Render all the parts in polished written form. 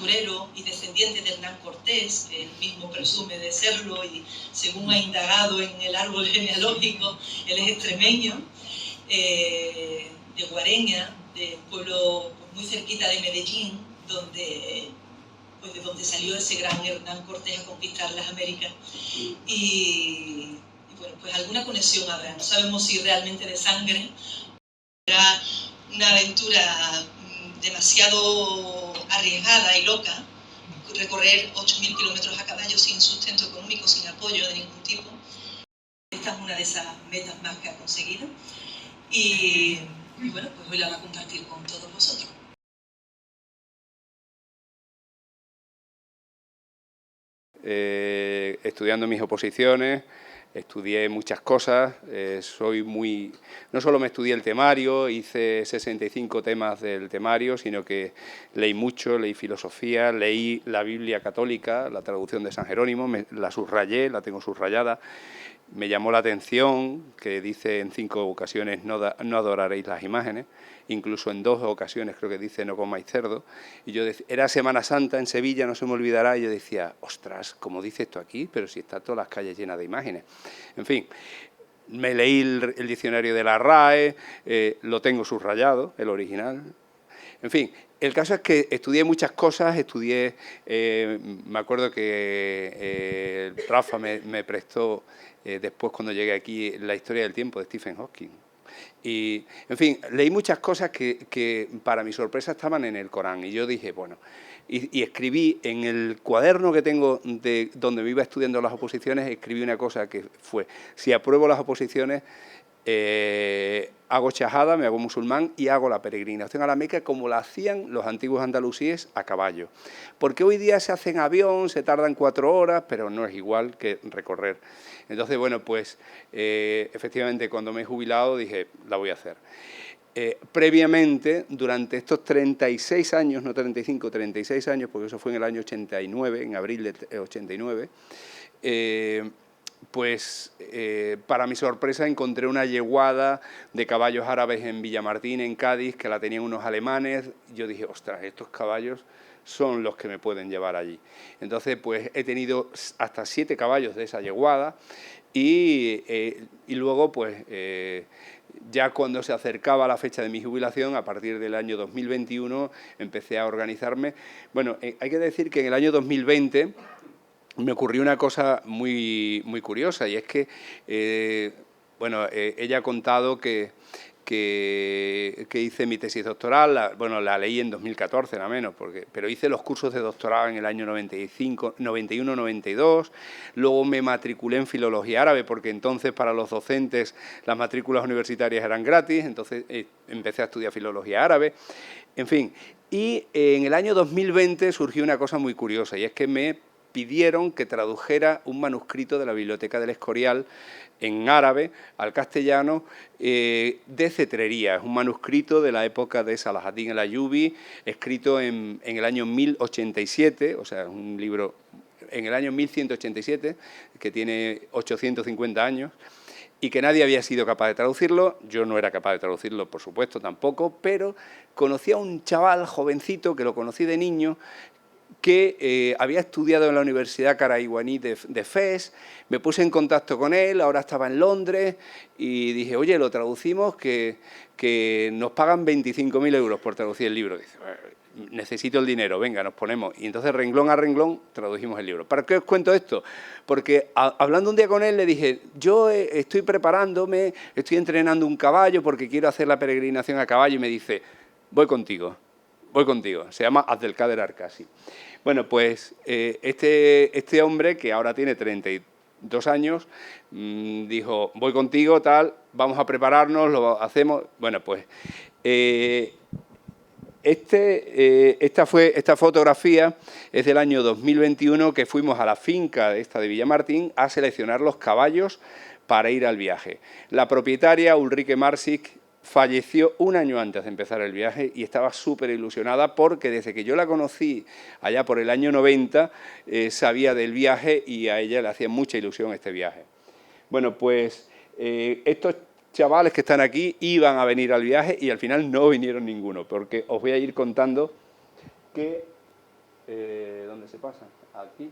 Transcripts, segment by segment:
aventurero y descendiente de Hernán Cortés, que él mismo presume de serlo y según ha indagado en el árbol genealógico, él es extremeño, de Guareña, de pueblo muy cerquita de Medellín, donde, pues de donde salió ese gran Hernán Cortés a conquistar las Américas. Y bueno, pues alguna conexión habrá. No sabemos si realmente de sangre. Era una aventura demasiado arriesgada y loca, recorrer 8.000 kilómetros a caballo sin sustento económico, sin apoyo de ningún tipo. Esta es una de esas metas más que ha conseguido. Y bueno, pues hoy la va a compartir con todos vosotros. Estudiando mis oposiciones, estudié muchas cosas, no solo me estudié el temario, hice 65 temas del temario, sino que leí mucho, leí filosofía, leí la Biblia católica, la traducción de San Jerónimo, la subrayé, la tengo subrayada. Me llamó la atención que dice en 5 ocasiones no adoraréis las imágenes, incluso en 2 ocasiones creo que dice no comáis cerdo, y yo decía, era Semana Santa en Sevilla, no se me olvidará, y yo decía, ostras, ¿cómo dice esto aquí? Pero si está todas las calles llenas de imágenes. En fin, me leí el diccionario de la RAE, lo tengo subrayado, el original. En fin, el caso es que estudié muchas cosas, me acuerdo que Rafa me prestó, después cuando llegué aquí, La historia del tiempo de Stephen Hawking. Y, en fin, leí muchas cosas que para mi sorpresa estaban en el Corán. Y yo dije, bueno, y escribí en el cuaderno que tengo de donde me iba estudiando las oposiciones, escribí una cosa que fue, si apruebo las oposiciones, hago shahada, me hago musulmán y hago la peregrinación a la Meca como la hacían los antiguos andalusíes a caballo. Porque hoy día se hace en avión, se tardan 4 horas, pero no es igual que recorrer. Entonces, bueno, pues efectivamente cuando me he jubilado dije, la voy a hacer. Previamente, durante estos 36 años, no 35, 36 años, porque eso fue en el año 89, en abril de 89, para mi sorpresa encontré una yeguada de caballos árabes en Villamartín, en Cádiz, que la tenían unos alemanes. Yo dije, ostras, estos caballos son los que me pueden llevar allí. Entonces, pues he tenido hasta 7 caballos de esa yeguada y luego, pues, ya cuando se acercaba la fecha de mi jubilación, a partir del año 2021, empecé a organizarme. Bueno, hay que decir que en el año 2020... me ocurrió una cosa muy curiosa, y es que, ella ha contado que hice mi tesis doctoral, la leí en 2014, nada menos, pero hice los cursos de doctorado en el año 95, 91, 92, luego me matriculé en Filología Árabe, porque entonces para los docentes las matrículas universitarias eran gratis, entonces empecé a estudiar Filología Árabe, en fin, y en el año 2020 surgió una cosa muy curiosa, y es que me pidieron que tradujera un manuscrito de la Biblioteca del Escorial en árabe al castellano de cetrería. Es un manuscrito de la época de Salahaddin el-Ayyubi, escrito en el año 1087, o sea, es un libro en el año 1187, que tiene 850 años, y que nadie había sido capaz de traducirlo. Yo no era capaz de traducirlo, por supuesto, tampoco, pero conocí a un chaval jovencito, que lo conocí de niño, que había estudiado en la Universidad Karaïwani de Fez, me puse en contacto con él, ahora estaba en Londres, y dije, oye, lo traducimos, que nos pagan 25.000 euros por traducir el libro. Dice, necesito el dinero, venga, nos ponemos. Y entonces, renglón a renglón, tradujimos el libro. ¿Para qué os cuento esto? Porque hablando un día con él, le dije, yo estoy preparándome, estoy entrenando un caballo porque quiero hacer la peregrinación a caballo, y me dice, voy contigo, se llama Abdelkader Arkasi. Bueno, pues este hombre, que ahora tiene 32 años, dijo, voy contigo, tal, vamos a prepararnos, lo hacemos. Bueno, pues esta fotografía es del año 2021, que fuimos a la finca esta de Villamartín a seleccionar los caballos para ir al viaje. La propietaria, Ulrike Marsik, falleció un año antes de empezar el viaje y estaba súper ilusionada porque desde que yo la conocí allá por el año 90 sabía del viaje y a ella le hacía mucha ilusión este viaje. Bueno, pues estos chavales que están aquí iban a venir al viaje y al final no vinieron ninguno, porque os voy a ir contando que ¿Dónde se pasa? Aquí.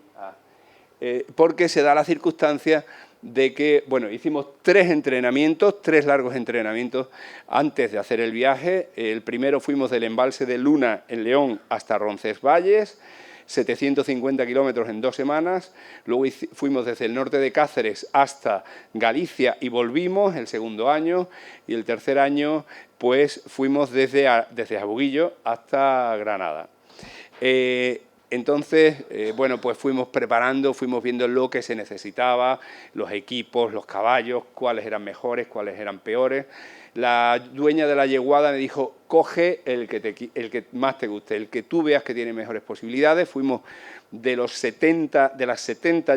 Porque se da la circunstancia de que, bueno, hicimos 3 entrenamientos, 3 largos entrenamientos antes de hacer el viaje. El primero fuimos del embalse de Luna en León hasta Roncesvalles, 750 kilómetros en 2 semanas. Luego fuimos desde el norte de Cáceres hasta Galicia y volvimos el segundo año. Y el tercer año, pues, fuimos desde Abuguillo hasta Granada. Entonces, bueno, pues fuimos preparando, fuimos viendo lo que se necesitaba, los equipos, los caballos, cuáles eran mejores, cuáles eran peores. La dueña de la yeguada me dijo, coge el que más te guste, el que tú veas que tiene mejores posibilidades. Fuimos de las 70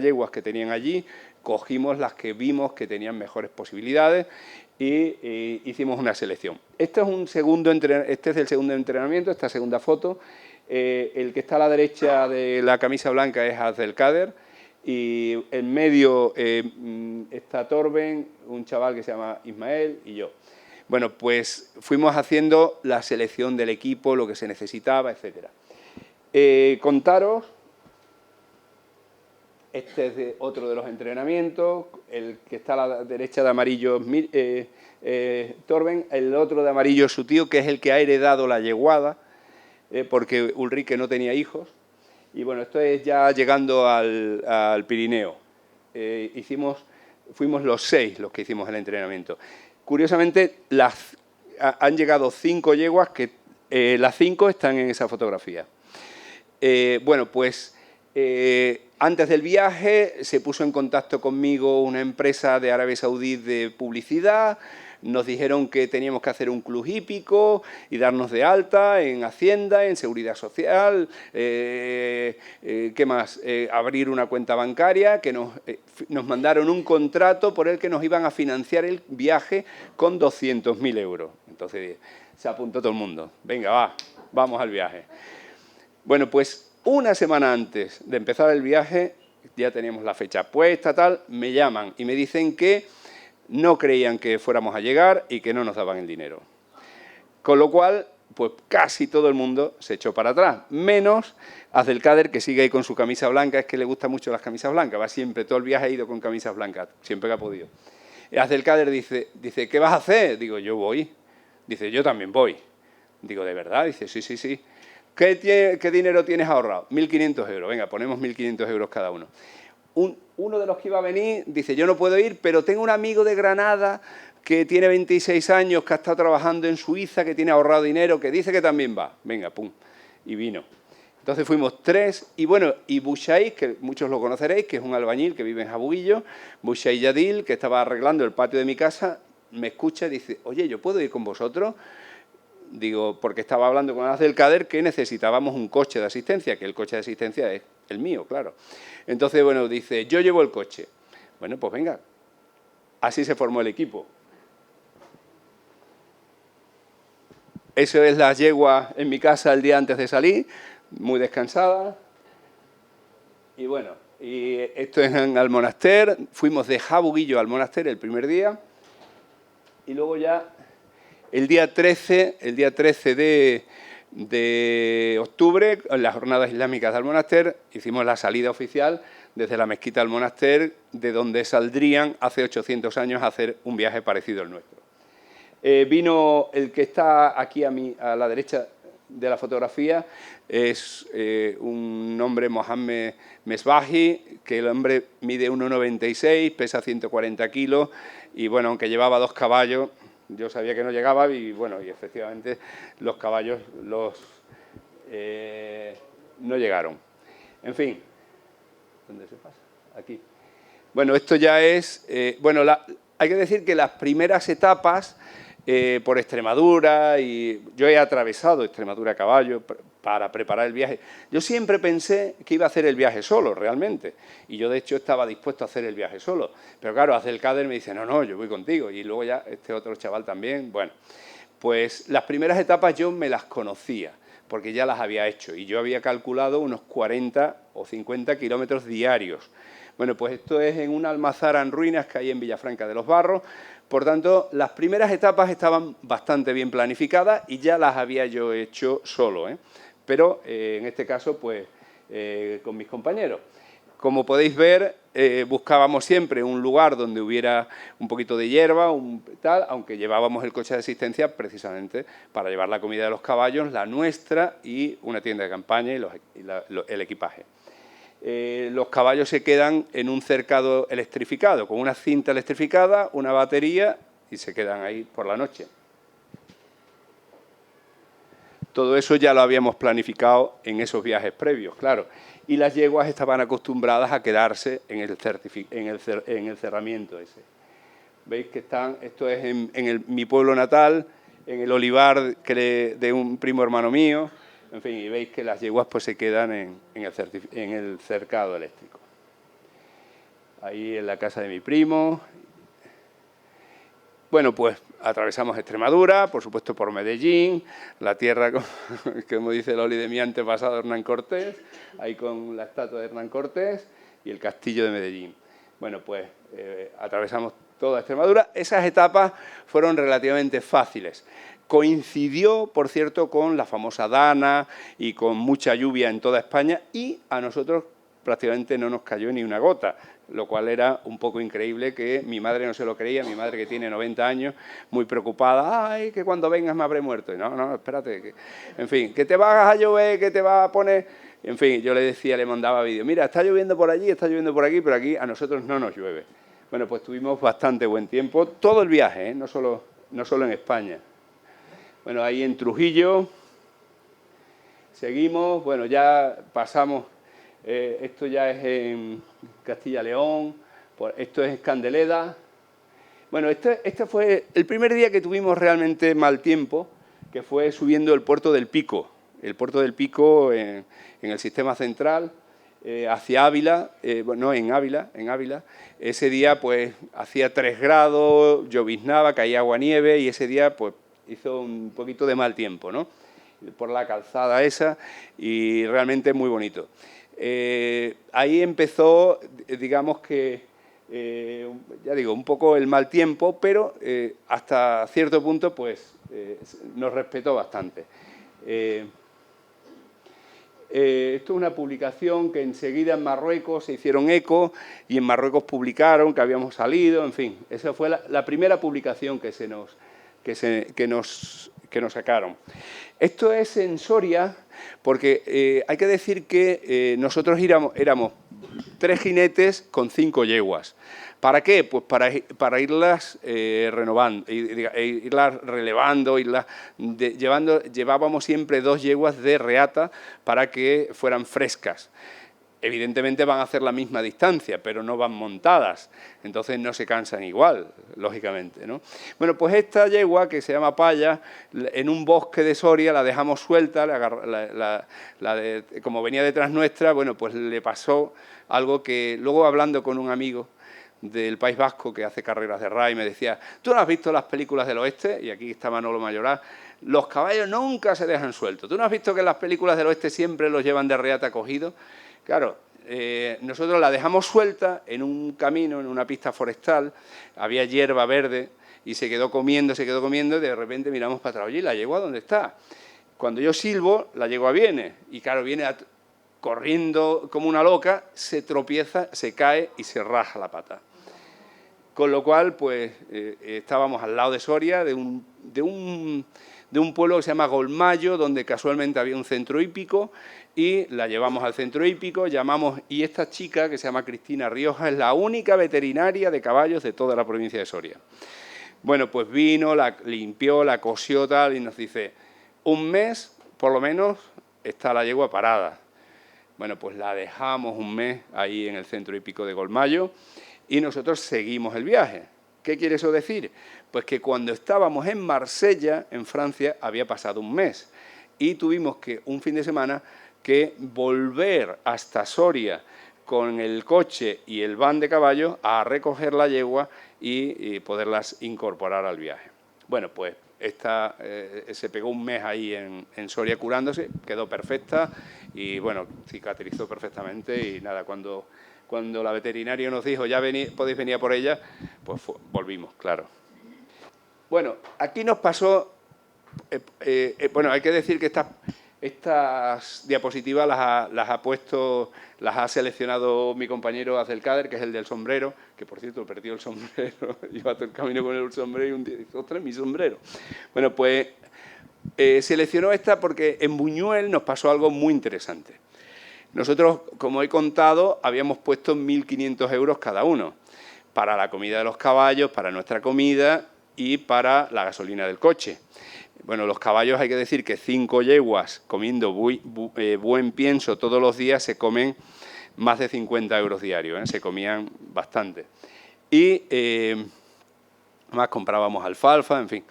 yeguas que tenían allí, cogimos las que vimos que tenían mejores posibilidades y hicimos una selección. Este es el segundo entrenamiento, esta segunda foto. El que está a la derecha de la camisa blanca es Abdelkader y en medio está Torben, un chaval que se llama Ismael y yo. Bueno, pues fuimos haciendo la selección del equipo, lo que se necesitaba, etc. Contaros, este es otro de los entrenamientos, el que está a la derecha de amarillo Torben, el otro de amarillo es su tío, que es el que ha heredado la yeguada, porque Ulrike no tenía hijos. Y bueno, esto es ya llegando al Pirineo. Fuimos los 6 los que hicimos el entrenamiento. Curiosamente, han llegado 5 yeguas, que las 5 están en esa fotografía. Bueno, pues antes del viaje se puso en contacto conmigo una empresa de Arabia Saudí de publicidad. Nos dijeron que teníamos que hacer un club hípico y darnos de alta en Hacienda, en Seguridad Social, ¿qué más? Abrir una cuenta bancaria, que nos mandaron un contrato por el que nos iban a financiar el viaje con 200.000 euros. Entonces se apuntó todo el mundo. Venga, vamos al viaje. Bueno, pues una semana antes de empezar el viaje, ya teníamos la fecha puesta, tal, me llaman y me dicen que no creían que fuéramos a llegar y que no nos daban el dinero. Con lo cual, pues casi todo el mundo se echó para atrás, menos Abdelkader, que sigue ahí con su camisa blanca, es que le gustan mucho las camisas blancas, va siempre, todo el viaje ha ido con camisas blancas, siempre que ha podido. Abdelkader dice, ¿qué vas a hacer? Digo, yo voy. Dice, yo también voy. Digo, ¿de verdad? Dice, sí. ¿Qué dinero tienes ahorrado? 1.500 euros. Venga, ponemos 1.500 euros cada uno. Uno de los que iba a venir dice, yo no puedo ir, pero tengo un amigo de Granada que tiene 26 años, que ha estado trabajando en Suiza, que tiene ahorrado dinero, que dice que también va. Venga, pum, y vino. Entonces fuimos 3, y bueno, y Bushay, que muchos lo conoceréis, que es un albañil que vive en Abuguillo, Bushay Yadil, que estaba arreglando el patio de mi casa, me escucha y dice, oye, ¿yo puedo ir con vosotros? Digo, porque estaba hablando con Abdelkader que necesitábamos un coche de asistencia, que el coche de asistencia es el mío, claro. Entonces, bueno, dice, yo llevo el coche. Bueno, pues venga. Así se formó el equipo. Eso es la yegua en mi casa el día antes de salir, muy descansada. Y bueno, y esto es en Almonaster. Fuimos de Abuguillo al Almonaster el primer día. Y luego ya el día 13 de octubre, en las jornadas islámicas del Almonaster, hicimos la salida oficial desde la mezquita del Almonaster, de donde saldrían hace 800 años a hacer un viaje parecido al nuestro. Vino el que está aquí a la derecha de la fotografía, es un hombre, Mohamed Mesbahi, que el hombre mide 1,96, pesa 140 kilos y bueno, aunque llevaba 2 caballos, yo sabía que no llegaba y bueno, y efectivamente los caballos no llegaron. En fin, ¿dónde se pasa? Aquí. Bueno, esto ya es... bueno, hay que decir que las primeras etapas por Extremadura, y yo he atravesado Extremadura a caballo para preparar el viaje. Yo siempre pensé que iba a hacer el viaje solo, realmente, y yo de hecho estaba dispuesto a hacer el viaje solo, pero claro, Abdelkader me dice, no, yo voy contigo, y luego ya este otro chaval también. Bueno, pues las primeras etapas yo me las conocía, porque ya las había hecho, y yo había calculado unos 40 o 50 kilómetros diarios. Bueno, pues esto es en una almazara en ruinas que hay en Villafranca de los Barros. Por tanto, las primeras etapas estaban bastante bien planificadas y ya las había yo hecho solo, ¿eh? Pero en este caso, pues con mis compañeros. Como podéis ver, buscábamos siempre un lugar donde hubiera un poquito de hierba, aunque llevábamos el coche de asistencia precisamente para llevar la comida de los caballos, la nuestra y una tienda de campaña y el equipaje. Los caballos se quedan en un cercado electrificado, con una cinta electrificada, una batería y se quedan ahí por la noche. Todo eso ya lo habíamos planificado en esos viajes previos, claro. Y las yeguas estaban acostumbradas a quedarse en el cerramiento ese. Veis que esto es en mi pueblo natal, en el olivar de un primo hermano mío, en fin, y veis que las yeguas pues se quedan en el cercado eléctrico. Ahí en la casa de mi primo. Bueno, pues atravesamos Extremadura, por supuesto por Medellín, la tierra, como dice Loli, de mi antepasado Hernán Cortés, ahí con la estatua de Hernán Cortés y el castillo de Medellín. Bueno, pues atravesamos toda Extremadura. Esas etapas fueron relativamente fáciles. Coincidió, por cierto, con la famosa Dana y con mucha lluvia en toda España y a nosotros prácticamente no nos cayó ni una gota, lo cual era un poco increíble, que mi madre no se lo creía, mi madre que tiene 90 años, muy preocupada, ay, que cuando vengas me habré muerto. Y no, espérate, en fin, que te vas a llover, que te vas a poner... En fin, yo le decía, le mandaba vídeos, mira, está lloviendo por allí, está lloviendo por aquí, pero aquí a nosotros no nos llueve. Bueno, pues tuvimos bastante buen tiempo, todo el viaje, no solo en España. Bueno, ahí en Trujillo, seguimos, bueno, ya pasamos... esto ya es en Castilla-León, esto es Candeleda. Bueno, este fue el primer día que tuvimos realmente mal tiempo, que fue subiendo el Puerto del Pico. El Puerto del Pico en el sistema central, hacia Ávila, no, en Ávila. Ese día pues hacía 3 grados, lloviznaba, caía agua-nieve y ese día pues hizo un poquito de mal tiempo, ¿no? Por la calzada esa y realmente muy bonito. Ahí empezó, digamos que, ya digo, un poco el mal tiempo, pero hasta cierto punto pues nos respetó bastante. Esto es una publicación que enseguida en Marruecos se hicieron eco y en Marruecos publicaron que habíamos salido, en fin, esa fue la primera publicación que nos sacaron. Esto es en Soria, porque hay que decir que nosotros éramos 3 jinetes con 5 yeguas. ¿Para qué? Pues para irlas renovando, irlas relevando, llevábamos siempre 2 yeguas de reata para que fueran frescas. Evidentemente van a hacer la misma distancia, pero no van montadas, entonces no se cansan igual, lógicamente, ¿no? Bueno, pues esta yegua, que se llama Paya, en un bosque de Soria la dejamos suelta, como venía detrás nuestra, bueno, pues le pasó algo que luego hablando con un amigo del País Vasco que hace carreras de RAI me decía, ¿tú no has visto las películas del oeste? Y aquí está Manolo Mayoral, los caballos nunca se dejan sueltos. ¿Tú no has visto que en las películas del oeste siempre los llevan de reata cogidos? Claro, nosotros la dejamos suelta en un camino, en una pista forestal, había hierba verde y se quedó comiendo y de repente miramos para atrás, oye, ¿la yegua dónde está? Cuando yo silbo, la yegua viene y claro, viene corriendo como una loca, se tropieza, se cae y se raja la pata. Con lo cual, pues, estábamos al lado de Soria, de un pueblo que se llama Golmayo, donde casualmente había un centro hípico, y la llevamos al centro hípico, y esta chica, que se llama Cristina Rioja, es la única veterinaria de caballos de toda la provincia de Soria. Bueno, pues vino, la limpió, la cosió tal, y nos dice, 1 mes, por lo menos, está la yegua parada. Bueno, pues la dejamos 1 mes ahí en el centro hípico de Golmayo, y nosotros seguimos el viaje. ¿Qué quiere eso decir? Pues que cuando estábamos en Marsella, en Francia, había pasado 1 mes y tuvimos que un fin de semana que volver hasta Soria con el coche y el van de caballos a recoger la yegua y poderlas incorporar al viaje. Bueno, pues esta se pegó 1 mes ahí en Soria curándose, quedó perfecta y bueno, cicatrizó perfectamente y nada, cuando la veterinaria nos dijo, ya podéis venir a por ella, pues volvimos, claro. Bueno, aquí nos pasó, bueno, hay que decir que Estas diapositivas las ha seleccionado mi compañero Abdelkader, que es el del sombrero, que por cierto perdió el sombrero, iba todo el camino con el sombrero y un día dice, ostras, mi sombrero. Bueno, pues seleccionó esta porque en Buñuel nos pasó algo muy interesante. Nosotros, como he contado, habíamos puesto 1.500 euros cada uno para la comida de los caballos, para nuestra comida y para la gasolina del coche. Bueno, los caballos hay que decir que 5 yeguas comiendo buen pienso todos los días se comen más de 50 euros diarios, ¿eh? Se comían bastante. Y más comprábamos alfalfa, en fin.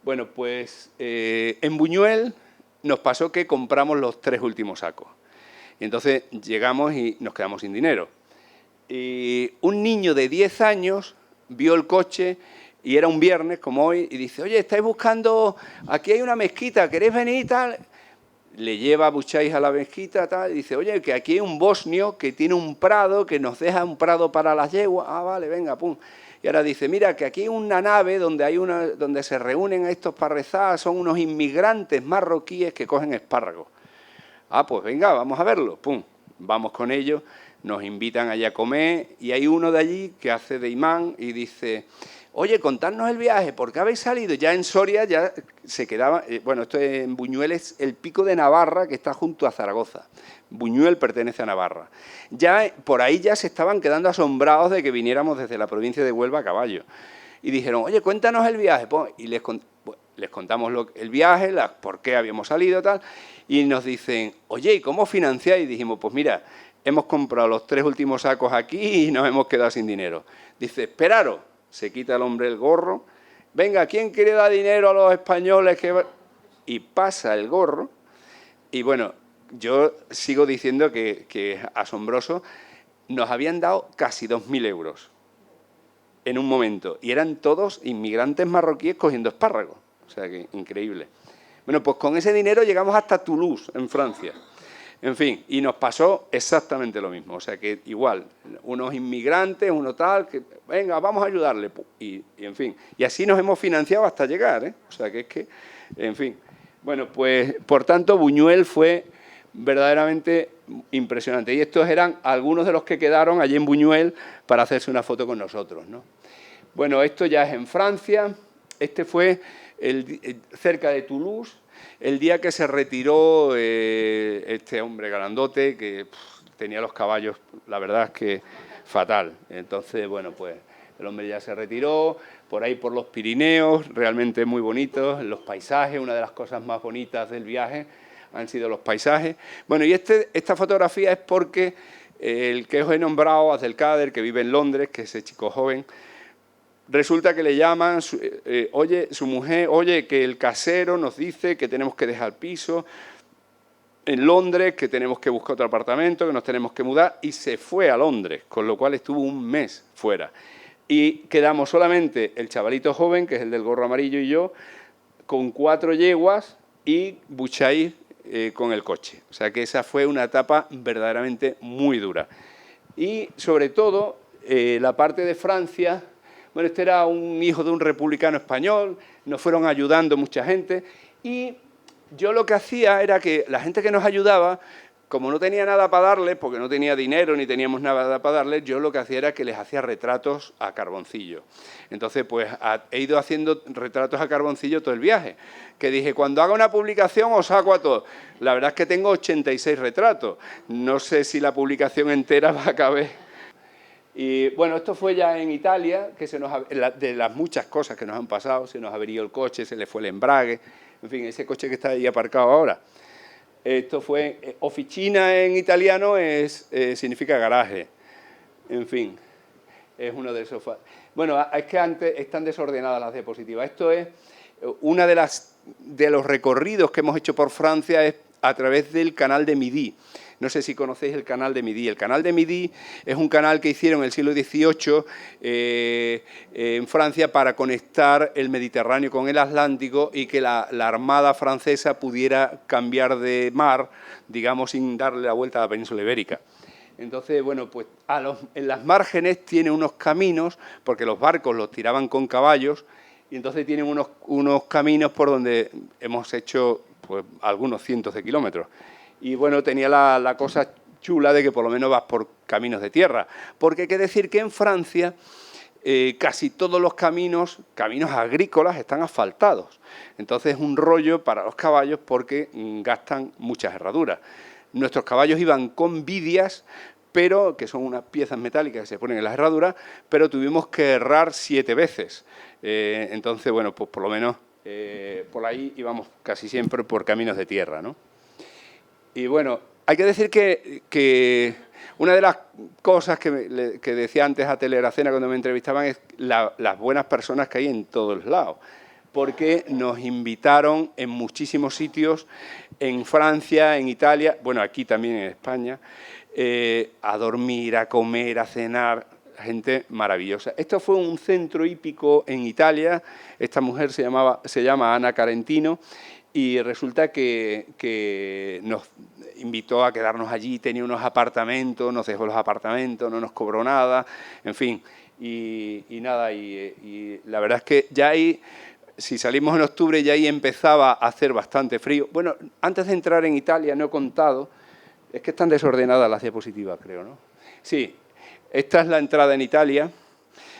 Bueno, pues en Buñuel nos pasó que compramos los 3 últimos sacos. Y entonces llegamos y nos quedamos sin dinero. Y un niño de 10 años vio el coche y era un viernes, como hoy, y dice, oye, estáis buscando, aquí hay una mezquita, ¿queréis venir y tal? Le lleva a Bucháis a la mezquita, tal, y dice, oye, que aquí hay un bosnio que tiene un prado, que nos deja un prado para las yeguas. Ah, vale, venga, pum. Y ahora dice, mira, que aquí hay una nave donde se reúnen a estos para rezar, son unos inmigrantes marroquíes que cogen espárragos. Ah, pues venga, vamos a verlo, pum. Vamos con ellos, nos invitan allá a comer, y hay uno de allí que hace de imán y dice, oye, contadnos el viaje, ¿por qué habéis salido? Ya en Soria ya se quedaba, bueno, esto en Buñuel es el Pico de Navarra, que está junto a Zaragoza. Buñuel pertenece a Navarra. Ya por ahí ya se estaban quedando asombrados de que viniéramos desde la provincia de Huelva a caballo. Y dijeron, oye, cuéntanos el viaje. Pues, y les contamos el viaje, por qué habíamos salido, tal. Y nos dicen, oye, ¿y cómo financiáis? Y dijimos, pues mira, hemos comprado los 3 últimos sacos aquí y nos hemos quedado sin dinero. Dice, esperaros. Se quita el hombre el gorro. Venga, ¿quién quiere dar dinero a los españoles? Y pasa el gorro. Y bueno, yo sigo diciendo que es asombroso. Nos habían dado casi 2.000 euros en un momento. Y eran todos inmigrantes marroquíes cogiendo espárragos. O sea, que increíble. Bueno, pues con ese dinero llegamos hasta Toulouse, en Francia. En fin, y nos pasó exactamente lo mismo. O sea, que igual, unos inmigrantes, uno tal, que venga, vamos a ayudarle. Y en fin, y así nos hemos financiado hasta llegar, ¿eh? O sea, que es que, en fin. Bueno, pues, por tanto, Buñuel fue verdaderamente impresionante. Y estos eran algunos de los que quedaron allí en Buñuel para hacerse una foto con nosotros, ¿no? Bueno, esto ya es en Francia. Este fue cerca de Toulouse. El día que se retiró este hombre grandote, que tenía los caballos, la verdad es que fatal. Entonces, bueno, pues el hombre ya se retiró, por ahí por los Pirineos, realmente muy bonitos, los paisajes, una de las cosas más bonitas del viaje han sido los paisajes. Bueno, y esta fotografía es porque el que os he nombrado, Abdelkader, que vive en Londres, que es ese chico joven, resulta que le llaman, oye, su mujer, oye, que el casero nos dice que tenemos que dejar el piso en Londres, que tenemos que buscar otro apartamento, que nos tenemos que mudar, y se fue a Londres, con lo cual estuvo un mes fuera. Y quedamos solamente el chavalito joven, que es el del gorro amarillo, y yo, con 4 yeguas y Bucháis con el coche. O sea que esa fue una etapa verdaderamente muy dura. Y sobre todo, la parte de Francia. Bueno, este era un hijo de un republicano español, nos fueron ayudando mucha gente y yo lo que hacía era que la gente que nos ayudaba, como no tenía nada para darles, porque no tenía dinero ni teníamos nada para darles, yo lo que hacía era que les hacía retratos a carboncillo. Entonces, pues he ido haciendo retratos a carboncillo todo el viaje, que dije, cuando haga una publicación os saco a todos. La verdad es que tengo 86 retratos, no sé si la publicación entera va a caber. Y bueno, esto fue ya en Italia, que de las muchas cosas que nos han pasado, se nos averió el coche, se le fue el embrague, en fin, ese coche que está ahí aparcado ahora. Esto fue, officina en italiano significa garaje, en fin, es uno de esos. Bueno, es que antes están desordenadas las diapositivas. Esto es una de los recorridos que hemos hecho por Francia es a través del canal de Midi. No sé si conocéis el canal de Midi. El canal de Midi es un canal que hicieron en el siglo XVIII en Francia para conectar el Mediterráneo con el Atlántico y que la Armada francesa pudiera cambiar de mar, digamos, sin darle la vuelta a la península ibérica. Entonces, bueno, pues en las márgenes tiene unos caminos, porque los barcos los tiraban con caballos, y entonces tienen unos caminos por donde hemos hecho pues algunos cientos de kilómetros. Y bueno, tenía la cosa chula de que por lo menos vas por caminos de tierra, porque hay que decir que en Francia casi todos los caminos agrícolas están asfaltados. Entonces es un rollo para los caballos porque gastan muchas herraduras. Nuestros caballos iban con vidias, pero que son unas piezas metálicas que se ponen en las herraduras, pero tuvimos que herrar 7 veces. Entonces, bueno, pues por lo menos por ahí íbamos casi siempre por caminos de tierra, ¿no? Y bueno, hay que decir que una de las cosas que decía antes a Teleracena cuando me entrevistaban es las buenas personas que hay en todos lados, porque nos invitaron en muchísimos sitios, en Francia, en Italia, bueno, aquí también en España, a dormir, a comer, a cenar, gente maravillosa. Esto fue un centro hípico en Italia, esta mujer se llama Ana Carentino, y resulta que nos invitó a quedarnos allí, tenía unos apartamentos, nos dejó los apartamentos, no nos cobró nada, en fin, y nada, y la verdad es que ya ahí, si salimos en octubre, ya ahí empezaba a hacer bastante frío. Bueno, antes de entrar en Italia, no he contado, es que están desordenadas las diapositivas, creo, ¿no? Sí, esta es la entrada en Italia.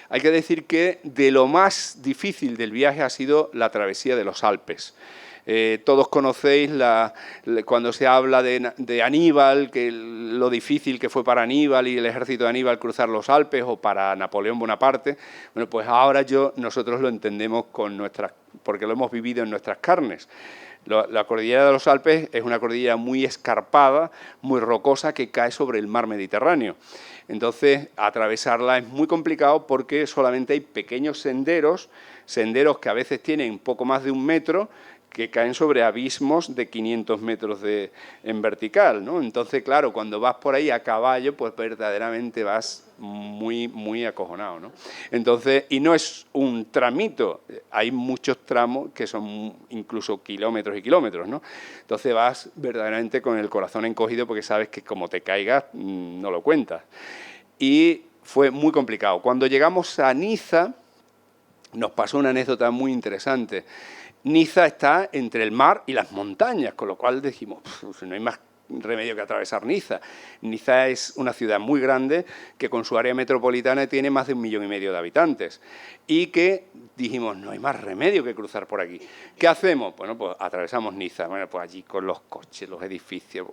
Hay que decir que de lo más difícil del viaje ha sido la travesía de los Alpes. Todos conocéis cuando se habla de Aníbal, que lo difícil que fue para Aníbal y el ejército de Aníbal cruzar los Alpes, o para Napoleón Bonaparte. Bueno, pues ahora nosotros lo entendemos porque lo hemos vivido en nuestras carnes. La cordillera de los Alpes es una cordillera muy escarpada, muy rocosa, que cae sobre el mar Mediterráneo. Entonces, atravesarla es muy complicado porque solamente hay pequeños senderos que a veces tienen poco más de 1 metro, que caen sobre abismos de 500 metros en vertical, ¿no? Entonces, claro, cuando vas por ahí a caballo, pues verdaderamente vas muy, muy acojonado, ¿no? Entonces, y no es un tramito, hay muchos tramos que son incluso kilómetros y kilómetros, ¿no? Entonces vas verdaderamente con el corazón encogido porque sabes que como te caigas, no lo cuentas. Y fue muy complicado. Cuando llegamos a Niza, nos pasó una anécdota muy interesante. Niza está entre el mar y las montañas, con lo cual dijimos, no hay más remedio que atravesar Niza. Niza es una ciudad muy grande que con su área metropolitana tiene más de 1,5 millones de habitantes y que dijimos, no hay más remedio que cruzar por aquí. ¿Qué hacemos? Bueno, pues atravesamos Niza, bueno, pues allí con los coches, los edificios.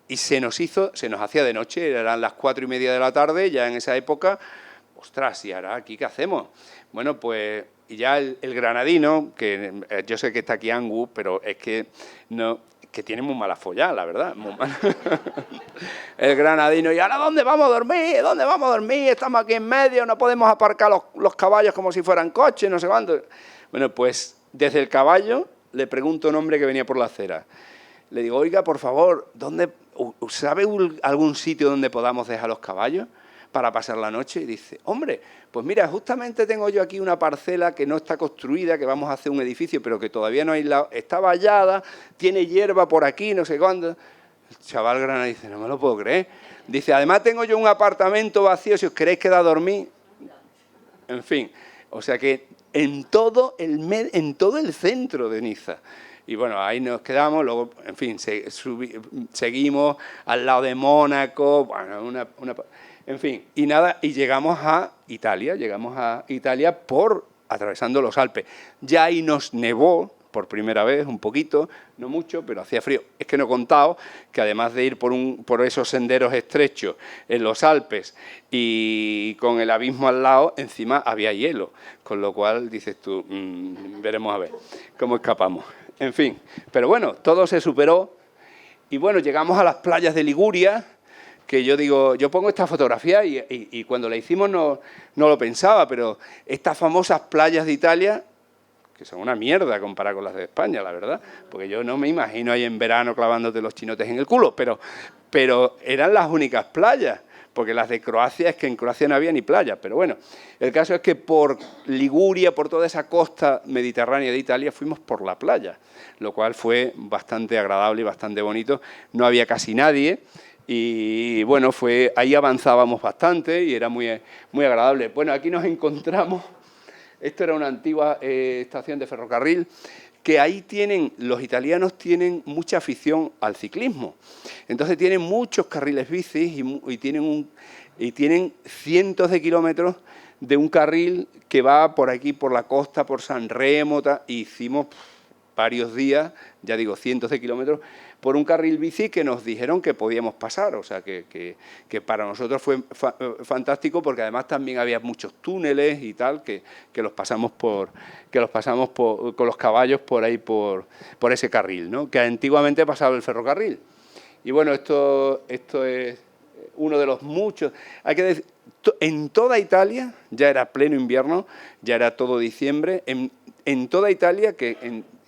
Y se nos hacía de noche, eran las 4:30 de la tarde, ya en esa época, ostras, ¿y ahora aquí qué hacemos? Bueno, pues y ya el granadino, que yo sé que está aquí Angus, pero es que no, que tiene muy mala follada, la verdad. Muy mala. El granadino, ¿y ahora dónde vamos a dormir? ¿Dónde vamos a dormir? Estamos aquí en medio, no podemos aparcar los caballos como si fueran coches, no sé cuánto. Bueno, pues desde el caballo le pregunto a un hombre que venía por la acera. Le digo, oiga, por favor, ¿sabe algún sitio donde podamos dejar los caballos para pasar la noche? Y dice, hombre, pues mira, justamente tengo yo aquí una parcela que no está construida, que vamos a hacer un edificio, pero que todavía no hay está vallada, tiene hierba por aquí, no sé cuándo. El chaval grana dice, no me lo puedo creer. Dice, además tengo yo un apartamento vacío, si os queréis quedar a dormir. En fin, o sea que en todo el centro de Niza. Y bueno, ahí nos quedamos, luego, en fin, seguimos al lado de Mónaco, bueno, en fin, y nada, y llegamos a Italia atravesando los Alpes. Ya ahí nos nevó por primera vez, un poquito, no mucho, pero hacía frío. Es que no he contado que además de ir por esos senderos estrechos en los Alpes y con el abismo al lado, encima había hielo, con lo cual dices tú, veremos a ver cómo escapamos. En fin, pero bueno, todo se superó y bueno, llegamos a las playas de Liguria, que yo digo, yo pongo esta fotografía y cuando la hicimos no lo pensaba, pero estas famosas playas de Italia, que son una mierda comparado con las de España, la verdad, porque yo no me imagino ahí en verano clavándote los chinotes en el culo, pero eran las únicas playas, porque las de Croacia, es que en Croacia no había ni playa, pero bueno, el caso es que por Liguria, por toda esa costa mediterránea de Italia, fuimos por la playa, lo cual fue bastante agradable y bastante bonito, no había casi nadie, y bueno, ahí avanzábamos bastante y era muy, muy agradable. Bueno, aquí nos encontramos, esto era una antigua estación de ferrocarril, que ahí los italianos tienen mucha afición al ciclismo. Entonces tienen muchos carriles bicis y tienen cientos de kilómetros de un carril que va por aquí, por la costa, por San Remo, y hicimos varios días, ya digo, cientos de kilómetros, por un carril bici que nos dijeron que podíamos pasar, o sea, que para nosotros fue fantástico, porque además también había muchos túneles y tal, que los pasamos con los caballos por ahí, por ese carril, ¿no? Que antiguamente pasaba el ferrocarril. Y bueno, esto es uno de los muchos. Hay que decir, en toda Italia, ya era pleno invierno, ya era todo diciembre, en toda Italia,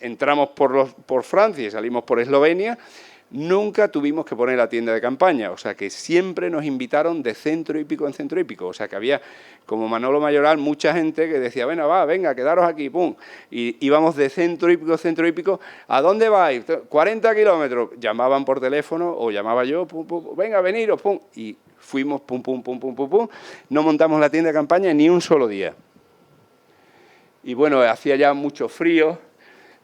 entramos por Francia y salimos por Eslovenia, nunca tuvimos que poner la tienda de campaña, o sea que siempre nos invitaron de centro hípico en centro hípico, o sea que había, como Manolo Mayoral, mucha gente que decía, bueno, venga, quedaros aquí, pum, y íbamos de centro hípico, ¿a dónde vais? 40 kilómetros, llamaban por teléfono o llamaba yo, pum, pum, venga, veniros, pum, y fuimos, pum, pum, pum, pum, pum, pum, no montamos la tienda de campaña ni un solo día. Y bueno, hacía ya mucho frío,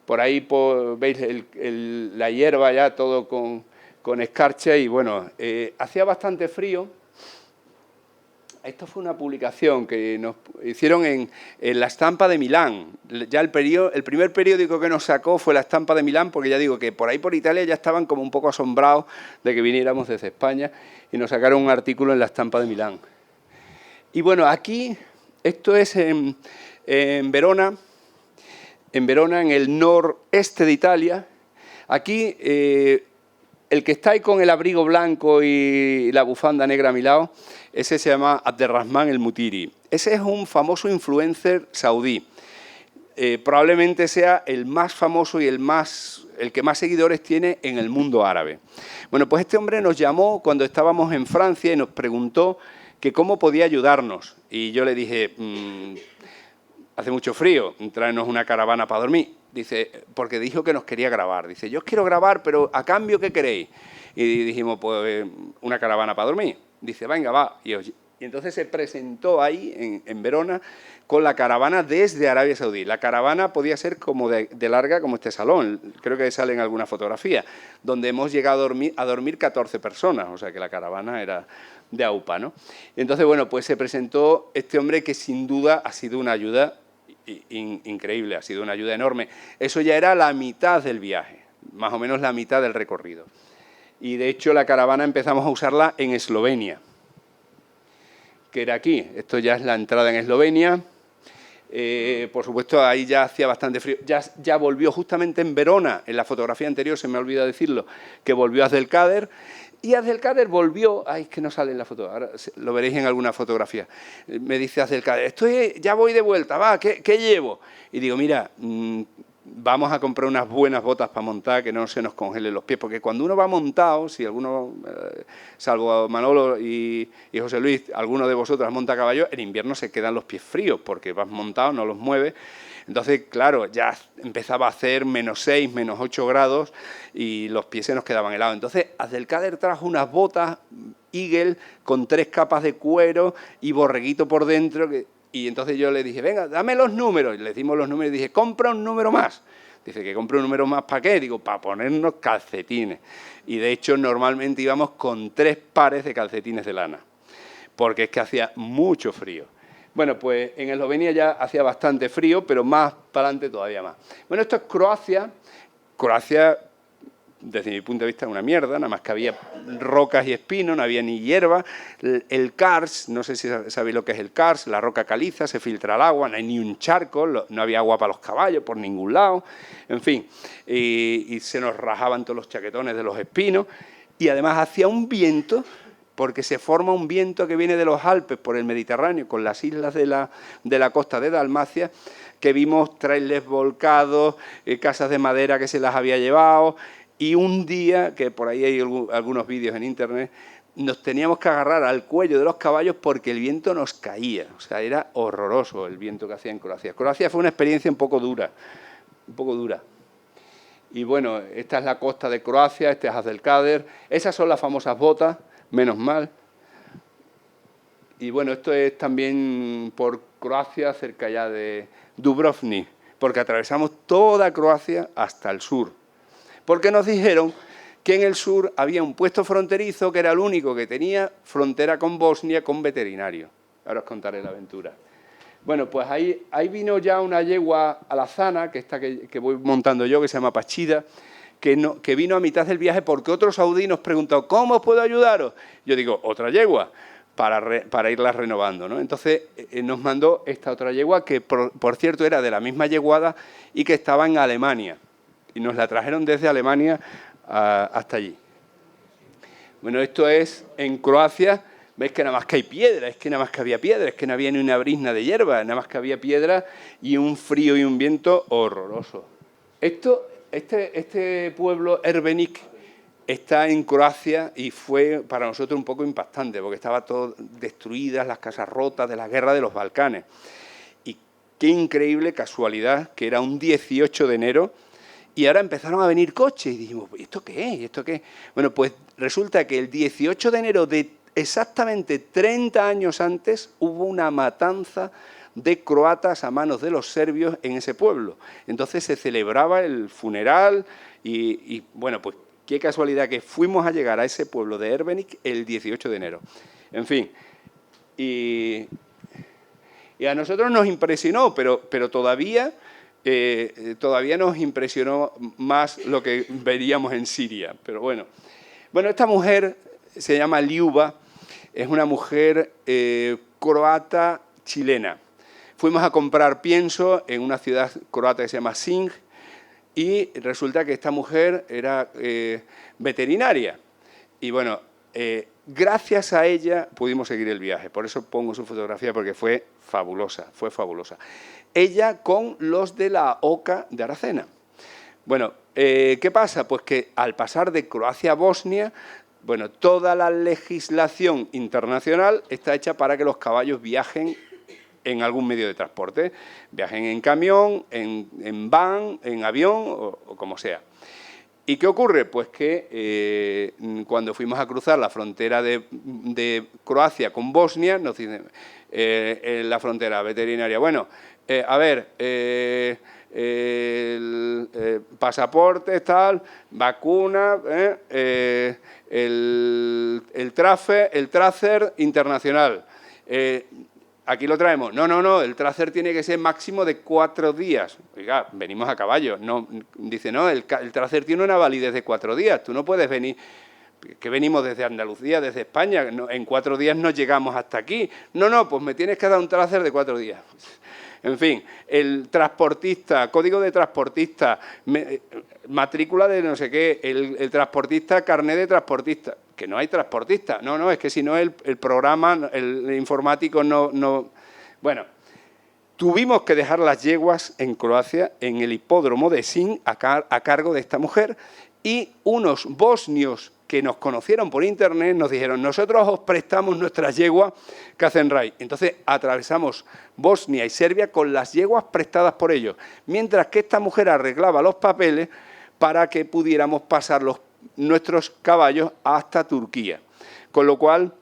por ahí veis la hierba ya todo con escarcha y bueno, hacía bastante frío. Esto fue una publicación que nos hicieron en La Estampa de Milán. Ya el primer periódico que nos sacó fue La Estampa de Milán, porque ya digo que por ahí por Italia ya estaban como un poco asombrados de que viniéramos desde España y nos sacaron un artículo en La Estampa de Milán. Y bueno, aquí, esto es en Verona, en el noreste de Italia. Aquí, el que está ahí con el abrigo blanco y la bufanda negra a mi lado, ese se llama Abderrahman El Mutiri. Ese es un famoso influencer saudí. Probablemente sea el más famoso y el que más seguidores tiene en el mundo árabe. Bueno, pues este hombre nos llamó cuando estábamos en Francia y nos preguntó que cómo podía ayudarnos. Y yo le dije, hace mucho frío, tráenos una caravana para dormir. Dice, porque dijo que nos quería grabar. Dice, yo os quiero grabar, pero ¿a cambio qué queréis? Y dijimos, pues una caravana para dormir. Dice, venga, va. Y entonces se presentó ahí, en Verona, con la caravana desde Arabia Saudí. La caravana podía ser como de larga como este salón, creo que sale en alguna fotografía, donde hemos llegado a dormir 14 personas, o sea que la caravana era de AUPA, ¿no? Entonces, bueno, pues se presentó este hombre que sin duda ha sido una ayuda increíble, ha sido una ayuda enorme. Eso ya era la mitad del viaje, más o menos la mitad del recorrido. Y de hecho la caravana empezamos a usarla en Eslovenia, que era aquí. Esto ya es la entrada en Eslovenia. Por supuesto, ahí ya hacía bastante frío. Ya volvió justamente en Verona, en la fotografía anterior, se me ha olvidado decirlo, que volvió Abdelkader. Y Abdelkader volvió, ay, es que no sale en la foto, ahora lo veréis en alguna fotografía. Me dice Abdelkader, ya voy de vuelta, va, ¿qué llevo? Y digo, mira, vamos a comprar unas buenas botas para montar, que no se nos congelen los pies, porque cuando uno va montado, si alguno, salvo Manolo y José Luis, alguno de vosotros monta a caballo, en invierno se quedan los pies fríos, porque vas montado, no los mueves. Entonces, claro, ya empezaba a hacer -6, -8 grados y los pies se nos quedaban helados. Entonces, Abdelkader trajo unas botas Eagle con 3 capas de cuero y borreguito por dentro. Y entonces yo le dije, venga, dame los números. Y le dimos los números y dije, compra un número más. Dice, ¿que compre un número más para qué? Digo, para ponernos calcetines. Y de hecho, normalmente íbamos con 3 pares de calcetines de lana, porque es que hacía mucho frío. Bueno, pues en Eslovenia ya hacía bastante frío, pero más para adelante todavía más. Bueno, esto es Croacia. Croacia, desde mi punto de vista, es una mierda, nada más que había rocas y espinos, no había ni hierba. El karst, no sé si sabéis lo que es el karst, la roca caliza, se filtra el agua, no hay ni un charco, no había agua para los caballos por ningún lado, en fin. Y se nos rajaban todos los chaquetones de los espinos. Y además hacía un viento, porque se forma un viento que viene de los Alpes por el Mediterráneo, con las islas de la costa de Dalmacia, que vimos trailers volcados, casas de madera que se las había llevado, y un día, que por ahí hay algunos vídeos en internet, nos teníamos que agarrar al cuello de los caballos porque el viento nos caía. O sea, era horroroso el viento que hacía en Croacia. Croacia fue una experiencia un poco dura. Y bueno, esta es la costa de Croacia, este es Abdelkader. Esas son las famosas botas, menos mal. Y bueno, esto es también por Croacia, cerca ya de Dubrovnik. porque atravesamos toda Croacia hasta el sur. Porque nos dijeron que en el sur había un puesto fronterizo que era el único que tenía frontera con Bosnia con veterinario. Ahora os contaré la aventura. Bueno, pues ahí vino ya una yegua alazana, que voy montando yo, que se llama Pachida, que vino a mitad del viaje porque otro saudí nos preguntó, ¿cómo os puedo ayudaros? Yo digo, otra yegua, para irla renovando, ¿no? Entonces nos mandó esta otra yegua, que por cierto era de la misma yeguada y que estaba en Alemania. Y nos la trajeron desde Alemania hasta allí. Bueno, esto es en Croacia. Veis que nada más que hay piedra, es que nada más que había piedra, es que no había ni una brizna de hierba, nada más que había piedra y un frío y un viento horroroso. Este pueblo, Ervenik, está en Croacia y fue para nosotros un poco impactante, porque estaba todo destruidas, las casas rotas de la guerra de los Balcanes. Y qué increíble casualidad que era un 18 de enero y ahora empezaron a venir coches y dijimos, ¿esto qué es? ¿Esto qué es? Bueno, pues resulta que el 18 de enero de exactamente 30 años antes hubo una matanza de croatas a manos de los serbios en ese pueblo. Entonces se celebraba el funeral y bueno, pues qué casualidad que fuimos a llegar a ese pueblo de Ervenik el 18 de enero. En fin, y a nosotros nos impresionó, pero todavía nos impresionó más lo que veríamos en Siria. Pero bueno, esta mujer se llama Liuba, es una mujer croata chilena. Fuimos a comprar pienso en una ciudad croata que se llama Sinj y resulta que esta mujer era veterinaria. Y bueno, gracias a ella pudimos seguir el viaje. Por eso pongo su fotografía, porque fue fabulosa, fue fabulosa. Ella con los de la OCA de Aracena. Bueno, ¿qué pasa? Pues que al pasar de Croacia a Bosnia, bueno, toda la legislación internacional está hecha para que los caballos viajen en algún medio de transporte. Viajen en camión, en van, en avión o como sea. ¿Y qué ocurre? Pues que cuando fuimos a cruzar la frontera de Croacia con Bosnia, nos dicen en la frontera veterinaria, bueno, a ver, pasaporte, tal, vacuna, el tracer internacional. Aquí lo traemos. No, el tracer tiene que ser máximo de 4 días. Oiga, venimos a caballo. No, dice, no, el tracer tiene una validez de 4 días. Tú no puedes venir, que venimos desde Andalucía, desde España, no, en 4 días no llegamos hasta aquí. No, pues me tienes que dar un tracer de 4 días. En fin, el transportista, código de transportista, matrícula de no sé qué, el transportista, carné de transportista. Que no hay transportista. No, es que si no el programa, el informático no... Bueno, tuvimos que dejar las yeguas en Croacia, en el hipódromo de Sinj, a cargo de esta mujer, y unos bosnios que nos conocieron por internet nos dijeron, nosotros os prestamos nuestras yeguas que hacen RAI. Entonces atravesamos Bosnia y Serbia con las yeguas prestadas por ellos, mientras que esta mujer arreglaba los papeles para que pudiéramos pasar nuestros caballos hasta Turquía. Con lo cual,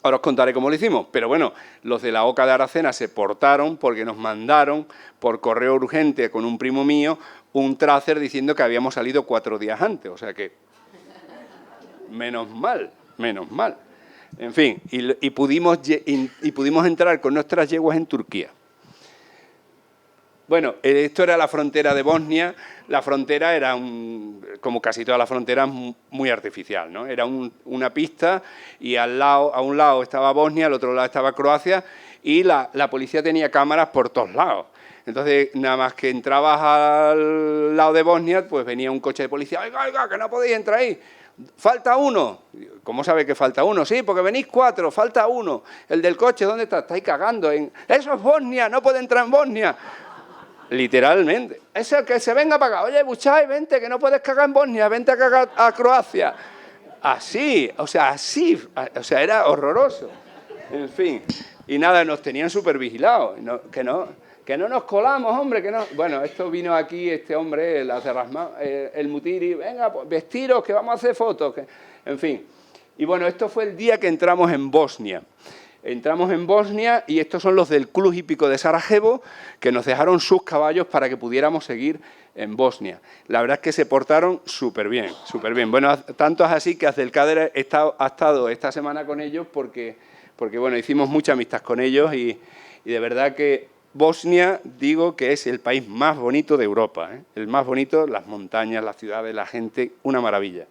ahora os contaré cómo lo hicimos, pero bueno, los de la OCA de Aracena se portaron porque nos mandaron por correo urgente con un primo mío un tracer diciendo que habíamos salido 4 días antes, o sea que menos mal. En fin, y pudimos entrar con nuestras yeguas en Turquía. Bueno, esto era la frontera de Bosnia. La frontera era, como casi todas las fronteras, muy artificial, ¿no? Era una pista y a un lado estaba Bosnia, al otro lado estaba Croacia y la policía tenía cámaras por todos lados. Entonces, nada más que entrabas al lado de Bosnia, pues venía un coche de policía. Oiga, que no podéis entrar ahí. Falta uno. ¿Cómo sabe que falta uno? Sí, porque venís 4, falta uno. El del coche, ¿dónde está? Estáis cagando. Eso es Bosnia, no puede entrar en Bosnia. Literalmente. Eso que se venga para acá. Oye, Buchay, vente, que no puedes cagar en Bosnia, vente a cagar a Croacia. Así, era horroroso. En fin. Y nada, nos tenían súper vigilados. Que no nos colamos, hombre, que no. Bueno, esto vino aquí este hombre, el Mutiri, venga, pues, vestiros, que vamos a hacer fotos. En fin. Y bueno, esto fue el día que entramos en Bosnia. Entramos en Bosnia y estos son los del Club Hípico de Sarajevo, que nos dejaron sus caballos para que pudiéramos seguir en Bosnia. La verdad es que se portaron súper bien, súper bien. Bueno, tanto es así que Abdelkader ha estado esta semana con ellos porque bueno, hicimos mucha amistad con ellos y de verdad que Bosnia, digo que es el país más bonito de Europa, ¿eh? El más bonito, las montañas, las ciudades, la gente, una maravilla.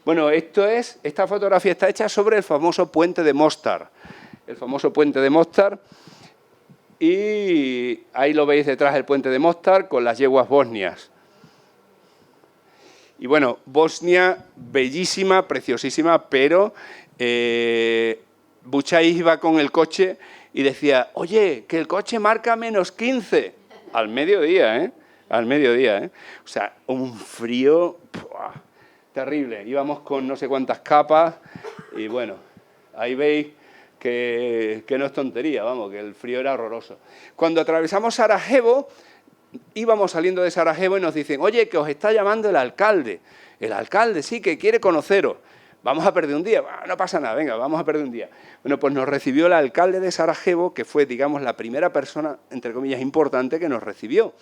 Bueno, esta fotografía está hecha sobre el famoso puente de Mostar. El famoso puente de Mostar, y ahí lo veis detrás del puente de Mostar con las yeguas bosnias. Y bueno, Bosnia, bellísima, preciosísima, pero Bucay iba con el coche y decía, oye, que el coche marca -15, al mediodía, ¿eh? Al mediodía, ¿eh? O sea, un frío terrible. Íbamos con no sé cuántas capas y bueno, ahí veis que no es tontería, vamos, que el frío era horroroso. Cuando atravesamos Sarajevo, íbamos saliendo de Sarajevo y nos dicen, oye, que os está llamando el alcalde. El alcalde, sí, que quiere conoceros. Vamos a perder un día. No pasa nada, venga, vamos a perder un día. Bueno, pues nos recibió el alcalde de Sarajevo, que fue, digamos, la primera persona, entre comillas, importante que nos recibió.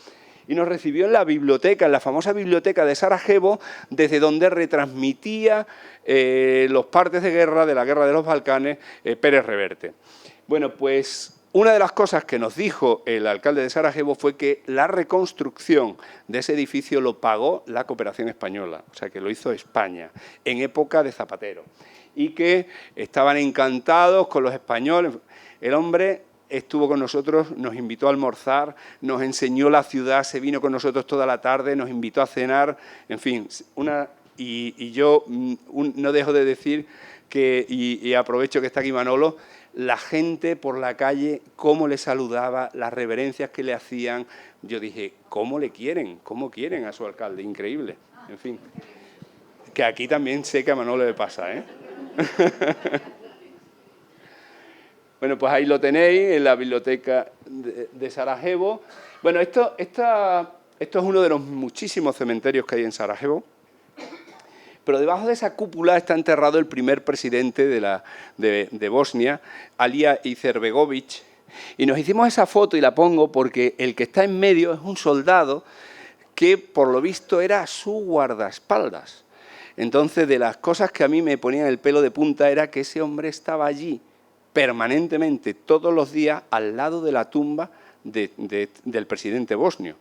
Y nos recibió en la biblioteca, en la famosa biblioteca de Sarajevo, desde donde retransmitía los partes de guerra, de la guerra de los Balcanes, Pérez Reverte. Bueno, pues una de las cosas que nos dijo el alcalde de Sarajevo fue que la reconstrucción de ese edificio lo pagó la cooperación española, o sea que lo hizo España, en época de Zapatero, y que estaban encantados con los españoles. El hombre estuvo con nosotros, nos invitó a almorzar, nos enseñó la ciudad, se vino con nosotros toda la tarde, nos invitó a cenar, en fin, y yo no dejo de decir que, y aprovecho que está aquí Manolo, la gente por la calle, cómo le saludaba, las reverencias que le hacían. Yo dije, ¿cómo le quieren? ¿Cómo quieren a su alcalde? Increíble. En fin, que aquí también sé que a Manolo le pasa, ¿eh? Bueno, pues ahí lo tenéis, en la biblioteca de Sarajevo. Bueno, esto es uno de los muchísimos cementerios que hay en Sarajevo. Pero debajo de esa cúpula está enterrado el primer presidente de Bosnia, Alija Izetbegović. Y nos hicimos esa foto y la pongo porque el que está en medio es un soldado que, por lo visto, era su guardaespaldas. Entonces, de las cosas que a mí me ponían el pelo de punta era que ese hombre estaba allí permanentemente, todos los días, al lado de la tumba del presidente bosnio.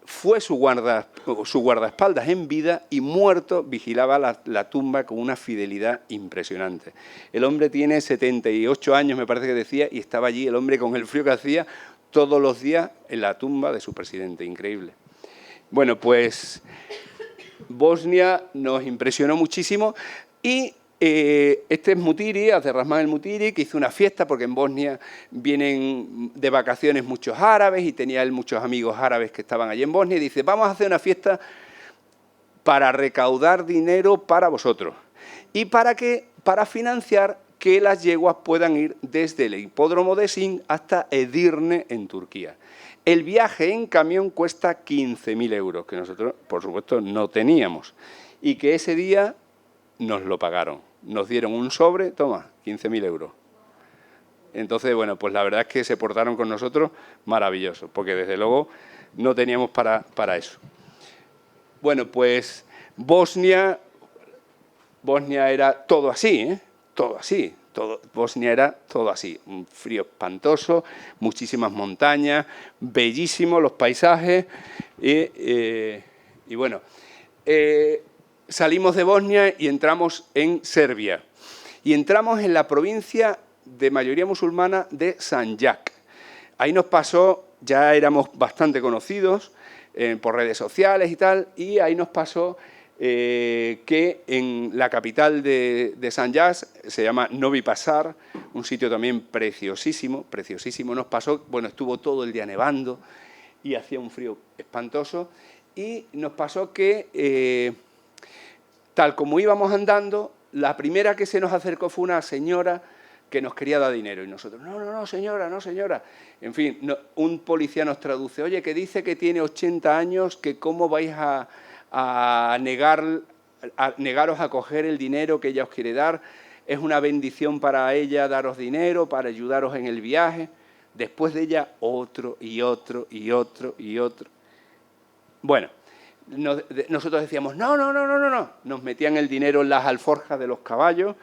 Fue su guardaespaldas en vida y muerto vigilaba la tumba con una fidelidad impresionante. El hombre tiene 78 años, me parece que decía, y estaba allí el hombre con el frío que hacía todos los días en la tumba de su presidente. Increíble. Bueno, pues Bosnia nos impresionó muchísimo y este es Mutiri, Abderrahman el Mutiri, que hizo una fiesta porque en Bosnia vienen de vacaciones muchos árabes y tenía él muchos amigos árabes que estaban allí en Bosnia y dice, vamos a hacer una fiesta para recaudar dinero para vosotros y para financiar que las yeguas puedan ir desde el hipódromo de Sin hasta Edirne en Turquía. El viaje en camión cuesta 15.000 euros, que nosotros, por supuesto, no teníamos y que ese día nos lo pagaron. Nos dieron un sobre, toma, 15.000 euros. Entonces, bueno, pues la verdad es que se portaron con nosotros maravilloso, porque desde luego no teníamos para eso. Bueno, pues Bosnia era todo así, ¿eh? Todo así. Bosnia era todo así, un frío espantoso, muchísimas montañas, bellísimos los paisajes y bueno... salimos de Bosnia y entramos en Serbia. Y entramos en la provincia de mayoría musulmana de Sandžak. Ahí nos pasó, ya éramos bastante conocidos por redes sociales y tal, y ahí nos pasó que en la capital de Sandžak, se llama Novi Pazar, un sitio también preciosísimo, preciosísimo. Nos pasó, bueno, estuvo todo el día nevando y hacía un frío espantoso. Y nos pasó que... tal como íbamos andando, la primera que se nos acercó fue una señora que nos quería dar dinero. Y nosotros, no, señora, no, señora. En fin, un policía nos traduce, oye, que dice que tiene 80 años, que cómo vais a negaros a coger el dinero que ella os quiere dar. es una bendición para ella daros dinero, para ayudaros en el viaje. Después de ella, otro y otro y otro y otro. Bueno, nosotros decíamos, no. Nos metían el dinero en las alforjas de los caballos,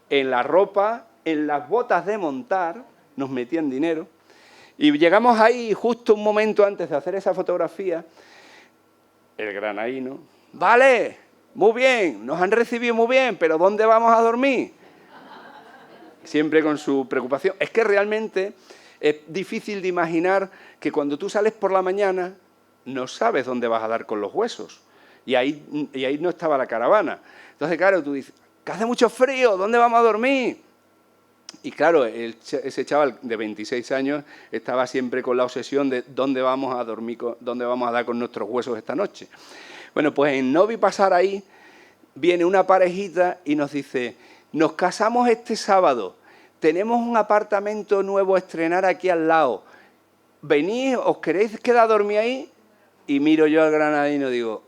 en la ropa, en las botas de montar, nos metían dinero. Y llegamos ahí justo un momento antes de hacer esa fotografía, el granaíno, vale, muy bien, nos han recibido muy bien, pero ¿dónde vamos a dormir? Siempre con su preocupación. Es que realmente es difícil de imaginar que cuando tú sales por la mañana no sabes dónde vas a dar con los huesos. Y ahí no estaba la caravana. Entonces, claro, tú dices, que hace mucho frío, ¿dónde vamos a dormir? Y claro, ese chaval de 26 años estaba siempre con la obsesión de dónde vamos a dormir, dónde vamos a dar con nuestros huesos esta noche. Bueno, pues en No Vi Pasar ahí viene una parejita y nos dice, nos casamos este sábado, tenemos un apartamento nuevo a estrenar aquí al lado, venid, ¿os queréis quedar a dormir ahí? Y miro yo al granadino y digo,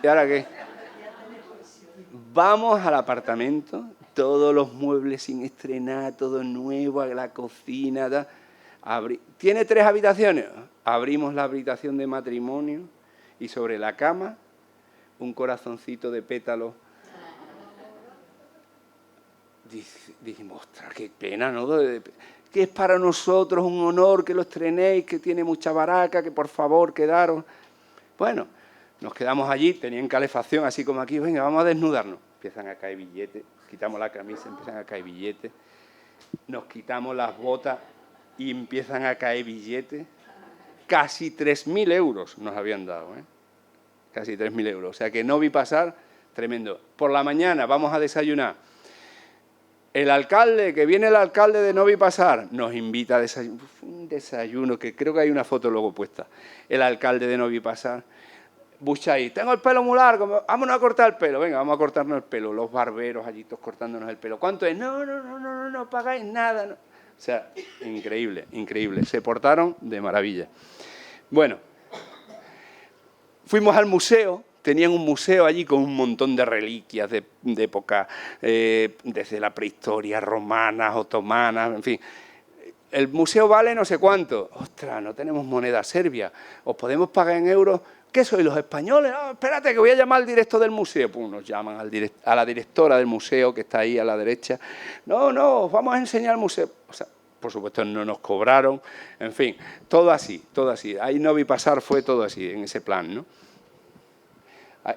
¿y ahora qué? Vamos al apartamento, todos los muebles sin estrenar, todo nuevo, la cocina, ¿tiene 3 habitaciones? Abrimos la habitación de matrimonio y sobre la cama un corazoncito de pétalos. Dijimos, ostras, qué pena, ¿no? Que es para nosotros un honor que lo estrenéis, que tiene mucha baraca, que por favor quedaros. Bueno, nos quedamos allí, tenían calefacción, así como aquí, venga, vamos a desnudarnos. Empiezan a caer billetes, quitamos la camisa, empiezan a caer billetes, nos quitamos las botas y empiezan a caer billetes. Casi 3.000 euros nos habían dado, ¿eh? Casi 3.000 euros. O sea que No Vi Pasar, tremendo. Por la mañana vamos a desayunar. El alcalde, que viene el alcalde de No Vi Pasar, nos invita a desayunar. Un desayuno, que creo que hay una foto luego puesta. El alcalde de No Vi Pasar. Buchay, tengo el pelo muy largo, vámonos a cortar el pelo. Venga, vamos a cortarnos el pelo. Los barberos allí todos cortándonos el pelo. ¿Cuánto es? No pagáis nada. No. O sea, increíble, increíble. Se portaron de maravilla. Bueno, fuimos al museo. Tenían un museo allí con un montón de reliquias de época, desde la prehistoria, romanas, otomanas, en fin. El museo vale no sé cuánto. Ostras, no tenemos moneda serbia. ¿Os podemos pagar en euros? ¿Qué sois, los españoles? No, espérate, que voy a llamar al director del museo. Pues nos llaman a la directora del museo, que está ahí a la derecha. No, os vamos a enseñar el museo. O sea, por supuesto, no nos cobraron. En fin, todo así, todo así. Ahí No Vi Pasar fue todo así, en ese plan, ¿no?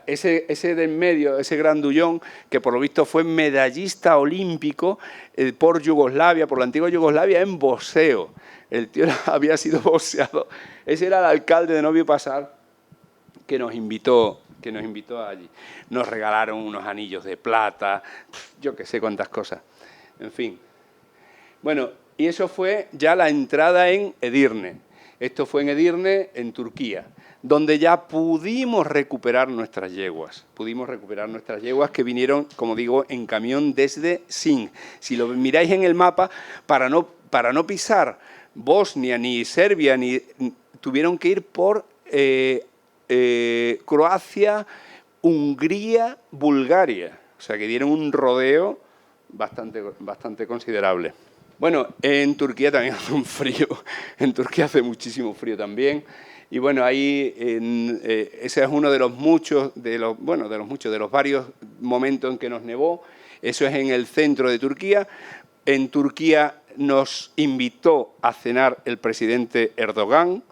Ese de en medio, ese grandullón, que por lo visto fue medallista olímpico por Yugoslavia, por la antigua Yugoslavia, en boxeo. El tío había sido boxeador. Ese era el alcalde de No Vi Pasar que nos invitó allí. Nos regalaron unos anillos de plata, yo qué sé cuántas cosas. En fin. Bueno, y eso fue ya la entrada en Edirne. Esto fue en Edirne, en Turquía, donde ya pudimos recuperar nuestras yeguas. Pudimos recuperar nuestras yeguas que vinieron, como digo, en camión desde Sin. Si lo miráis en el mapa, para no pisar Bosnia ni Serbia, tuvieron que ir por Croacia, Hungría, Bulgaria. O sea, que dieron un rodeo bastante considerable. Bueno, en Turquía también hace un frío. En Turquía hace muchísimo frío también. Y bueno, ahí ese es uno de los varios momentos en que nos nevó. Eso es en el centro de Turquía. En Turquía nos invitó a cenar el presidente Erdogan.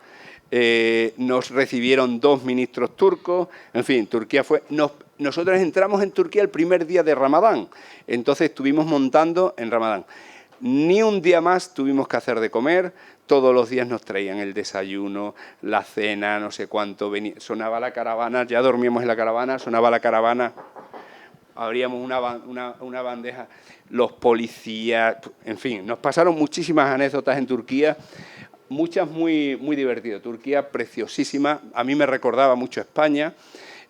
Nos recibieron 2 ministros turcos. En fin, Turquía fue... Nosotros entramos en Turquía el primer día de Ramadán. Entonces estuvimos montando en Ramadán. Ni un día más tuvimos que hacer de comer. Todos los días nos traían el desayuno, la cena, no sé cuánto. Sonaba la caravana, ya dormíamos en la caravana, sonaba la caravana, abríamos una bandeja, los policías, en fin, nos pasaron muchísimas anécdotas en Turquía, muchas muy divertidas. Turquía preciosísima, a mí me recordaba mucho a España,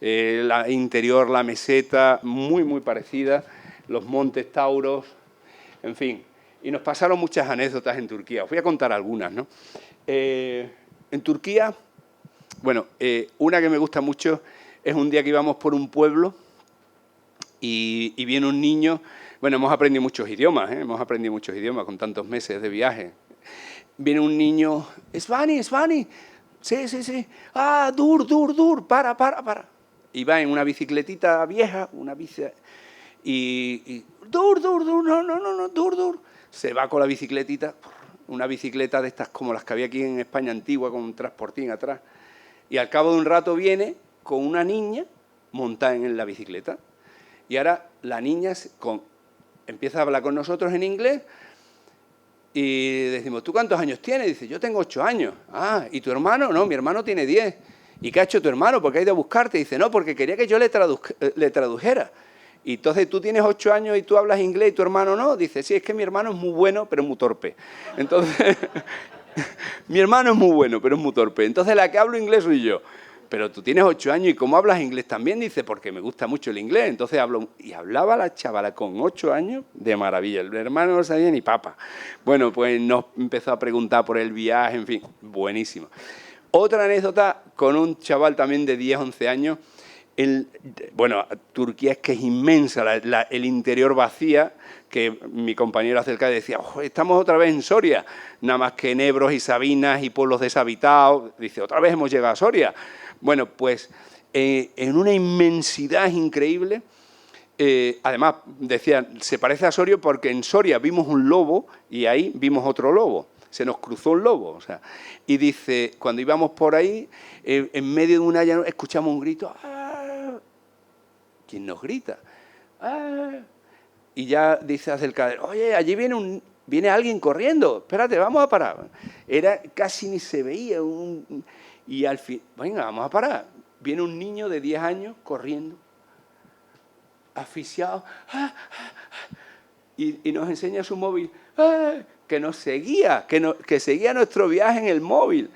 la interior, la meseta, muy parecida, los montes Tauros, en fin. Y nos pasaron muchas anécdotas en Turquía. Os voy a contar algunas, ¿no? En Turquía, bueno, una que me gusta mucho es un día que íbamos por un pueblo y viene un niño Bueno, hemos aprendido muchos idiomas, hemos aprendido muchos idiomas con tantos meses de viaje. Viene un niño, Svani, Svani, sí, sí, sí, dur, para. Y va en una bicicletita vieja, una bici, y dur, no, dur. Se va con la bicicletita, una bicicleta de estas como las que había aquí en España antigua, con un transportín atrás. Y al cabo de un rato viene con una niña montada en la bicicleta. Y ahora la niña empieza a hablar con nosotros en inglés y decimos, ¿tú cuántos años tienes? Dice, yo tengo 8 años. Ah, ¿y tu hermano? No, mi hermano tiene 10. ¿Y qué ha hecho tu hermano? ¿Por qué ha ido a buscarte? Dice, no, porque quería que yo le tradujera. Y entonces tú tienes 8 años y tú hablas inglés y tu hermano no. Dice, sí, es que mi hermano es muy bueno, pero es muy torpe. Entonces, mi hermano es muy bueno, pero es muy torpe. Entonces la que hablo inglés soy yo. Pero tú tienes 8 años y ¿cómo hablas inglés también? Dice, porque me gusta mucho el inglés. Entonces hablo, y hablaba la chavala con 8 años de maravilla. El hermano no sabía ni papa. Bueno, pues nos empezó a preguntar por el viaje, en fin, buenísimo. Otra anécdota con un chaval también de 10, 11 años. Bueno, Turquía es que es inmensa, el interior vacía, que mi compañero acerca decía, estamos otra vez en Soria, nada más que en Ebros y Sabinas y pueblos deshabitados. Dice, otra vez hemos llegado a Soria. Bueno, pues en una inmensidad increíble. Además, decía, se parece a Soria porque en Soria vimos un lobo y ahí vimos otro lobo. Se nos cruzó un lobo. O sea, y dice, cuando íbamos por ahí, en medio de una llanura, escuchamos un grito. ¡Ah! ¿Quién nos grita? ¡Ah! Y ya dice acerca de, oye, allí viene alguien corriendo. Espérate, vamos a parar. Era casi ni se veía. Y al fin, venga, vamos a parar. Viene un niño de 10 años corriendo, asfixiado, y nos enseña su móvil, que nos seguía, que seguía nuestro viaje en el móvil.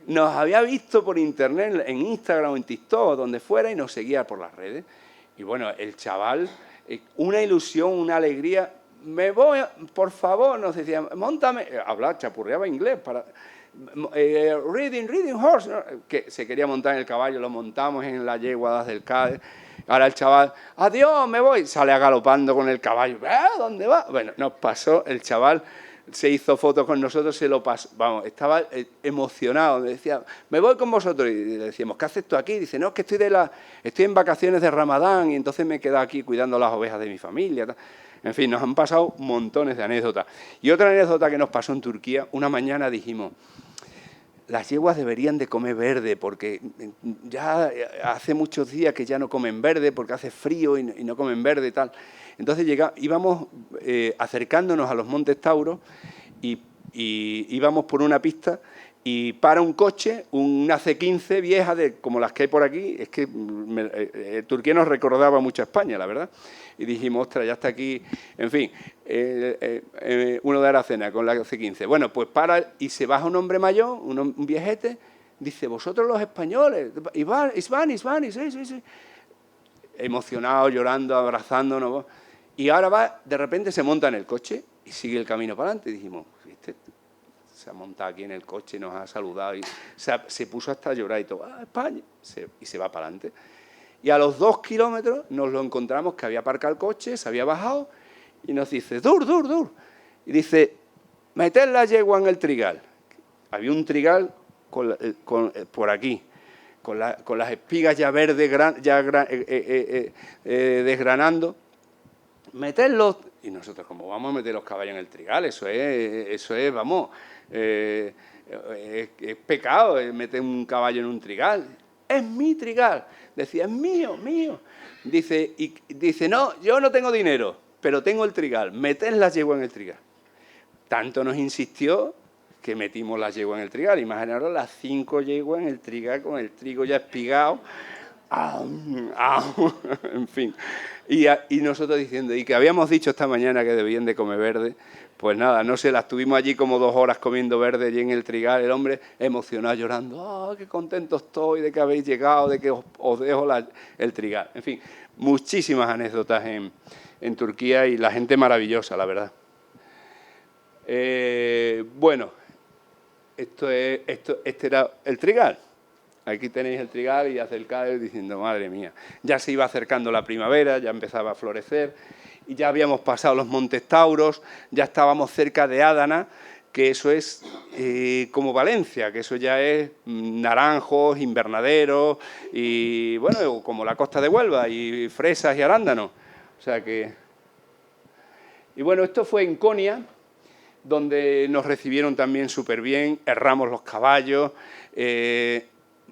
Nos había visto por internet, en Instagram o en TikTok, donde fuera, y nos seguía por las redes. Y bueno, el chaval, una ilusión, una alegría. Me voy, por favor, nos decía, móntame. Hablaba, chapurreaba inglés para... reading horse, ¿no? Que se quería montar en el caballo, lo montamos en la yegua del Cádiz. Ahora el chaval, adiós, me voy, sale agalopando con el caballo. ¿Dónde va? Bueno, nos pasó, el chaval se hizo fotos con nosotros, se lo pasó, vamos, estaba emocionado, me decía, me voy con vosotros, y le decíamos, ¿qué haces tú aquí? Dice, no, es que estoy en vacaciones de Ramadán y entonces me he quedado aquí cuidando las ovejas de mi familia. En fin, nos han pasado montones de anécdotas. Y otra anécdota que nos pasó en Turquía, una mañana dijimos, las yeguas deberían de comer verde, porque ya hace muchos días que ya no comen verde, porque hace frío y no comen verde y tal. Entonces íbamos acercándonos a los Montes Tauros y íbamos por una pista y para un coche, una C15 vieja, como las que hay por aquí. Es que Turquía nos recordaba mucho a España, la verdad. Y dijimos, ostras, ya está aquí, en fin, uno de Aracena con la C15. Bueno, pues para y se baja un hombre mayor, un viejete, dice, vosotros los españoles, Isvani, sí. Emocionado, llorando, abrazándonos. Y ahora de repente se monta en el coche y sigue el camino para adelante. Y dijimos, ¿viste? Se ha montado aquí en el coche, nos ha saludado y se puso hasta a llorar y todo, España, y se va para adelante. Y a los 2 kilómetros nos lo encontramos que había aparcado el coche, se había bajado y nos dice, dur. Y dice, meted la yegua en el trigal. Había un trigal por aquí, con las espigas ya verdes, desgranando. Meterlos. Y nosotros, ¿cómo vamos a meter los caballos en el trigal? Eso es, vamos, es pecado meter un caballo en un trigal. Es mi trigal. Decía, es mío. Dice, no, yo no tengo dinero, pero tengo el trigal. Meted la yegua en el trigal. Tanto nos insistió que metimos la yegua en el trigal. Imaginaros las 5 yeguas en el trigal con el trigo ya espigado. En fin. Y nosotros diciendo, y que habíamos dicho esta mañana que debían de comer verde, pues nada, no sé, las tuvimos allí como 2 horas comiendo verde allí en el trigal, el hombre emocionado, llorando, qué contento estoy de que habéis llegado, de que os dejo el trigal. En fin, muchísimas anécdotas en Turquía y la gente maravillosa, la verdad. Bueno, este era el trigal. Aquí tenéis el trigal y acercáis diciendo, madre mía, ya se iba acercando la primavera, ya empezaba a florecer y ya habíamos pasado los Montes Tauros, ya estábamos cerca de Adana, que eso es como Valencia, que eso ya es naranjos, invernaderos y, bueno, como la costa de Huelva, y fresas y arándanos. O sea que... Y bueno, esto fue en Konya, donde nos recibieron también súper bien, herramos los caballos,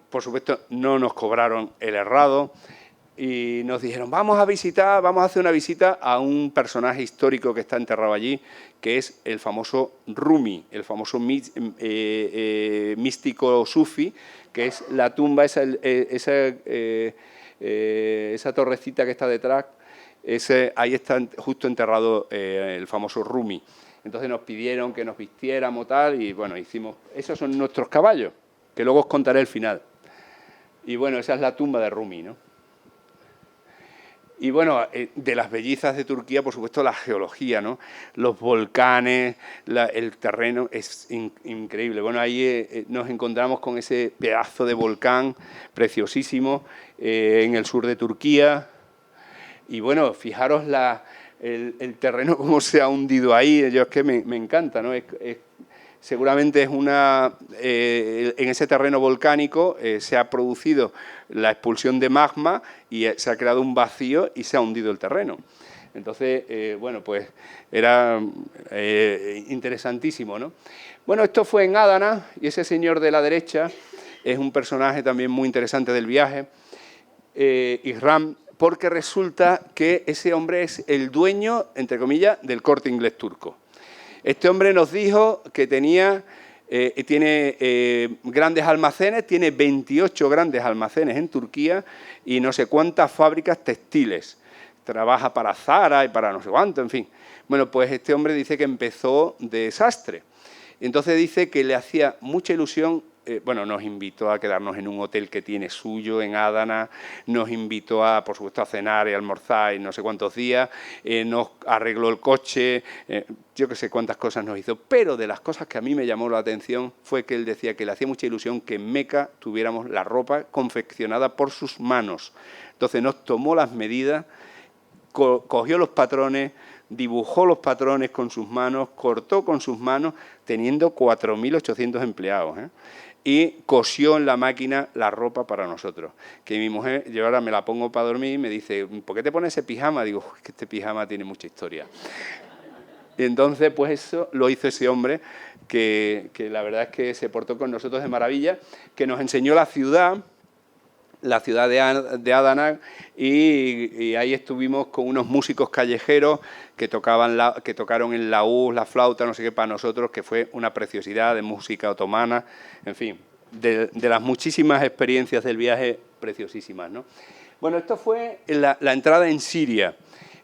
por supuesto no nos cobraron el herrado, y nos dijeron, vamos a hacer una visita a un personaje histórico que está enterrado allí, que es el famoso Rumi, el famoso místico sufi, que es la tumba, esa torrecita que está detrás, ahí está justo enterrado el famoso Rumi. Entonces nos pidieron que nos vistiéramos tal, y bueno, hicimos... Esos son nuestros caballos, que luego os contaré el final. Y bueno, esa es la tumba de Rumi, ¿no? Y bueno, de las bellezas de Turquía, por supuesto, la geología, ¿no? Los volcanes, el terreno es increíble. Bueno, ahí nos encontramos con ese pedazo de volcán preciosísimo en el sur de Turquía. Y bueno, fijaros el terreno cómo se ha hundido ahí. Yo es que me encanta, ¿no? Seguramente es en ese terreno volcánico se ha producido la expulsión de magma y se ha creado un vacío y se ha hundido el terreno. Entonces, bueno, pues era interesantísimo, ¿no? Bueno, esto fue en Adana, y ese señor de la derecha es un personaje también muy interesante del viaje, Ihram, porque resulta que ese hombre es el dueño, entre comillas, del Corte Inglés turco. Este hombre nos dijo que tiene grandes almacenes, tiene 28 grandes almacenes en Turquía y no sé cuántas fábricas textiles. Trabaja para Zara y para no sé cuánto, en fin. Bueno, pues este hombre dice que empezó de sastre. Entonces dice que le hacía mucha ilusión. Bueno, nos invitó a quedarnos en un hotel que tiene suyo en Adana, nos invitó por supuesto, a cenar y almorzar y no sé cuántos días, nos arregló el coche, yo que sé cuántas cosas nos hizo, pero de las cosas que a mí me llamó la atención fue que él decía que le hacía mucha ilusión que en Meca tuviéramos la ropa confeccionada por sus manos. Entonces nos tomó las medidas, cogió los patrones, dibujó los patrones con sus manos, cortó con sus manos, teniendo 4.800 empleados, y cosió en la máquina la ropa para nosotros. Que mi mujer, yo ahora me la pongo para dormir y me dice, ¿por qué te pones ese pijama? Digo, es que este pijama tiene mucha historia. Y entonces, pues eso lo hizo ese hombre, que la verdad es que se portó con nosotros de maravilla, que nos enseñó la ciudad de Adana, y ahí estuvimos con unos músicos callejeros que tocaron el laúd, la flauta, no sé qué, para nosotros, que fue una preciosidad de música otomana, en fin, de las muchísimas experiencias del viaje preciosísimas, ¿no? Bueno, esto fue la entrada en Siria.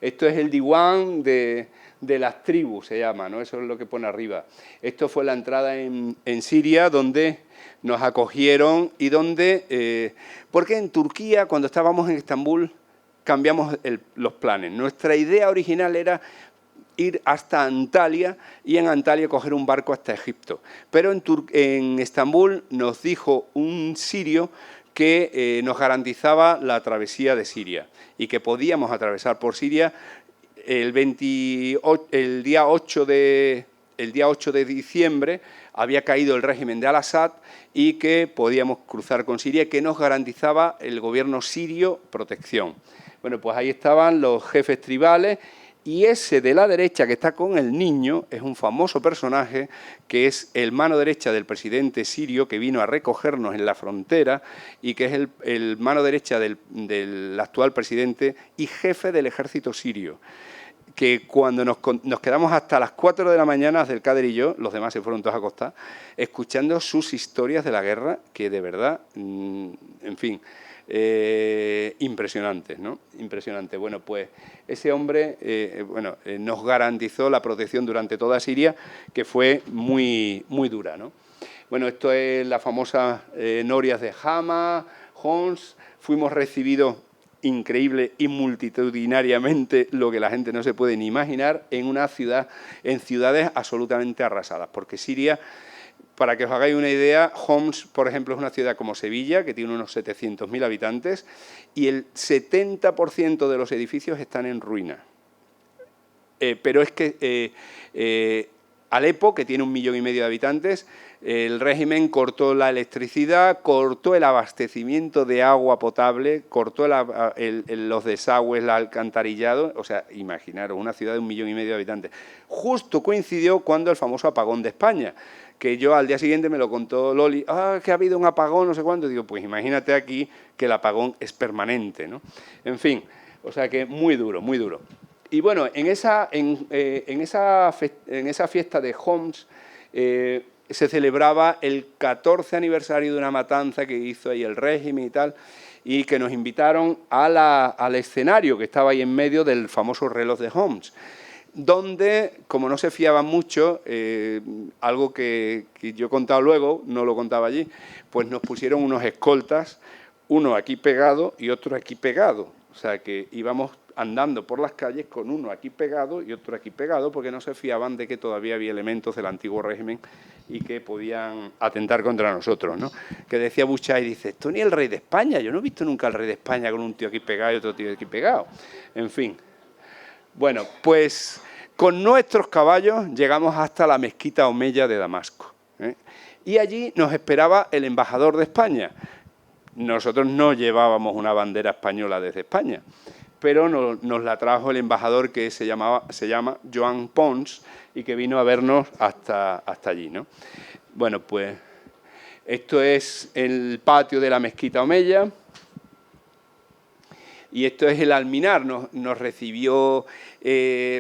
Esto es el Diwan de las tribus, se llama, ¿no? Eso es lo que pone arriba. Esto fue la entrada en Siria, donde nos acogieron y donde... porque en Turquía, cuando estábamos en Estambul, cambiamos los planes. Nuestra idea original era ir hasta Antalya y en Antalya coger un barco hasta Egipto. Pero en Estambul nos dijo un sirio que nos garantizaba la travesía de Siria y que podíamos atravesar por Siria el día 8 de diciembre. Había caído el régimen de Al-Assad y que podíamos cruzar con Siria, que nos garantizaba el gobierno sirio protección. Bueno, pues ahí estaban los jefes tribales, y ese de la derecha que está con el niño es un famoso personaje que es el mano derecha del presidente sirio, que vino a recogernos en la frontera y que es el mano derecha del actual presidente y jefe del ejército sirio, que cuando nos quedamos hasta las 4 de la mañana, Abdelkader y yo, los demás se fueron todos a acostar, escuchando sus historias de la guerra, que de verdad, en fin, impresionantes, ¿no? Impresionante. Bueno, pues ese hombre nos garantizó la protección durante toda Siria, que fue muy, muy dura, ¿no? Bueno, esto es la famosa Norias de Hama, Homs. Fuimos recibidos increíble y multitudinariamente, lo que la gente no se puede ni imaginar, en ciudades absolutamente arrasadas, porque Siria, para que os hagáis una idea, Homs, por ejemplo, es una ciudad como Sevilla, que tiene unos 700.000 habitantes, y el 70% de los edificios están en ruina. pero es que Alepo, que tiene 1,5 millones de habitantes, el régimen cortó la electricidad, cortó el abastecimiento de agua potable, cortó los desagües, el alcantarillado. O sea, imaginaros, una ciudad de 1,5 millones de habitantes. Justo coincidió cuando el famoso apagón de España, que yo al día siguiente me lo contó Loli, que ha habido un apagón, no sé cuánto. Digo, pues imagínate aquí que el apagón es permanente, ¿no? En fin, o sea que muy duro, muy duro. Y bueno, en esa fiesta de Homs se celebraba el 14 aniversario de una matanza que hizo ahí el régimen y tal, y que nos invitaron al escenario que estaba ahí en medio del famoso reloj de Homs, donde, como no se fiaban mucho, algo que yo he contado luego, no lo contaba allí, pues nos pusieron unos escoltas, uno aquí pegado y otro aquí pegado. O sea, que íbamos andando por las calles con uno aquí pegado y otro aquí pegado, porque no se fiaban de que todavía había elementos del antiguo régimen y que podían atentar contra nosotros, ¿no? Que decía Buchay, dice, esto ni el rey de España, yo no he visto nunca al rey de España con un tío aquí pegado y otro tío aquí pegado. En fin. Bueno, pues con nuestros caballos llegamos hasta la mezquita omeya de Damasco, ¿eh? Y allí nos esperaba el embajador de España. Nosotros no llevábamos una bandera española desde España, pero nos la trajo el embajador, que se llama Joan Pons, y que vino a vernos hasta allí, ¿no? Bueno, pues esto es el patio de la mezquita omeya, y esto es el alminar. Nos recibió,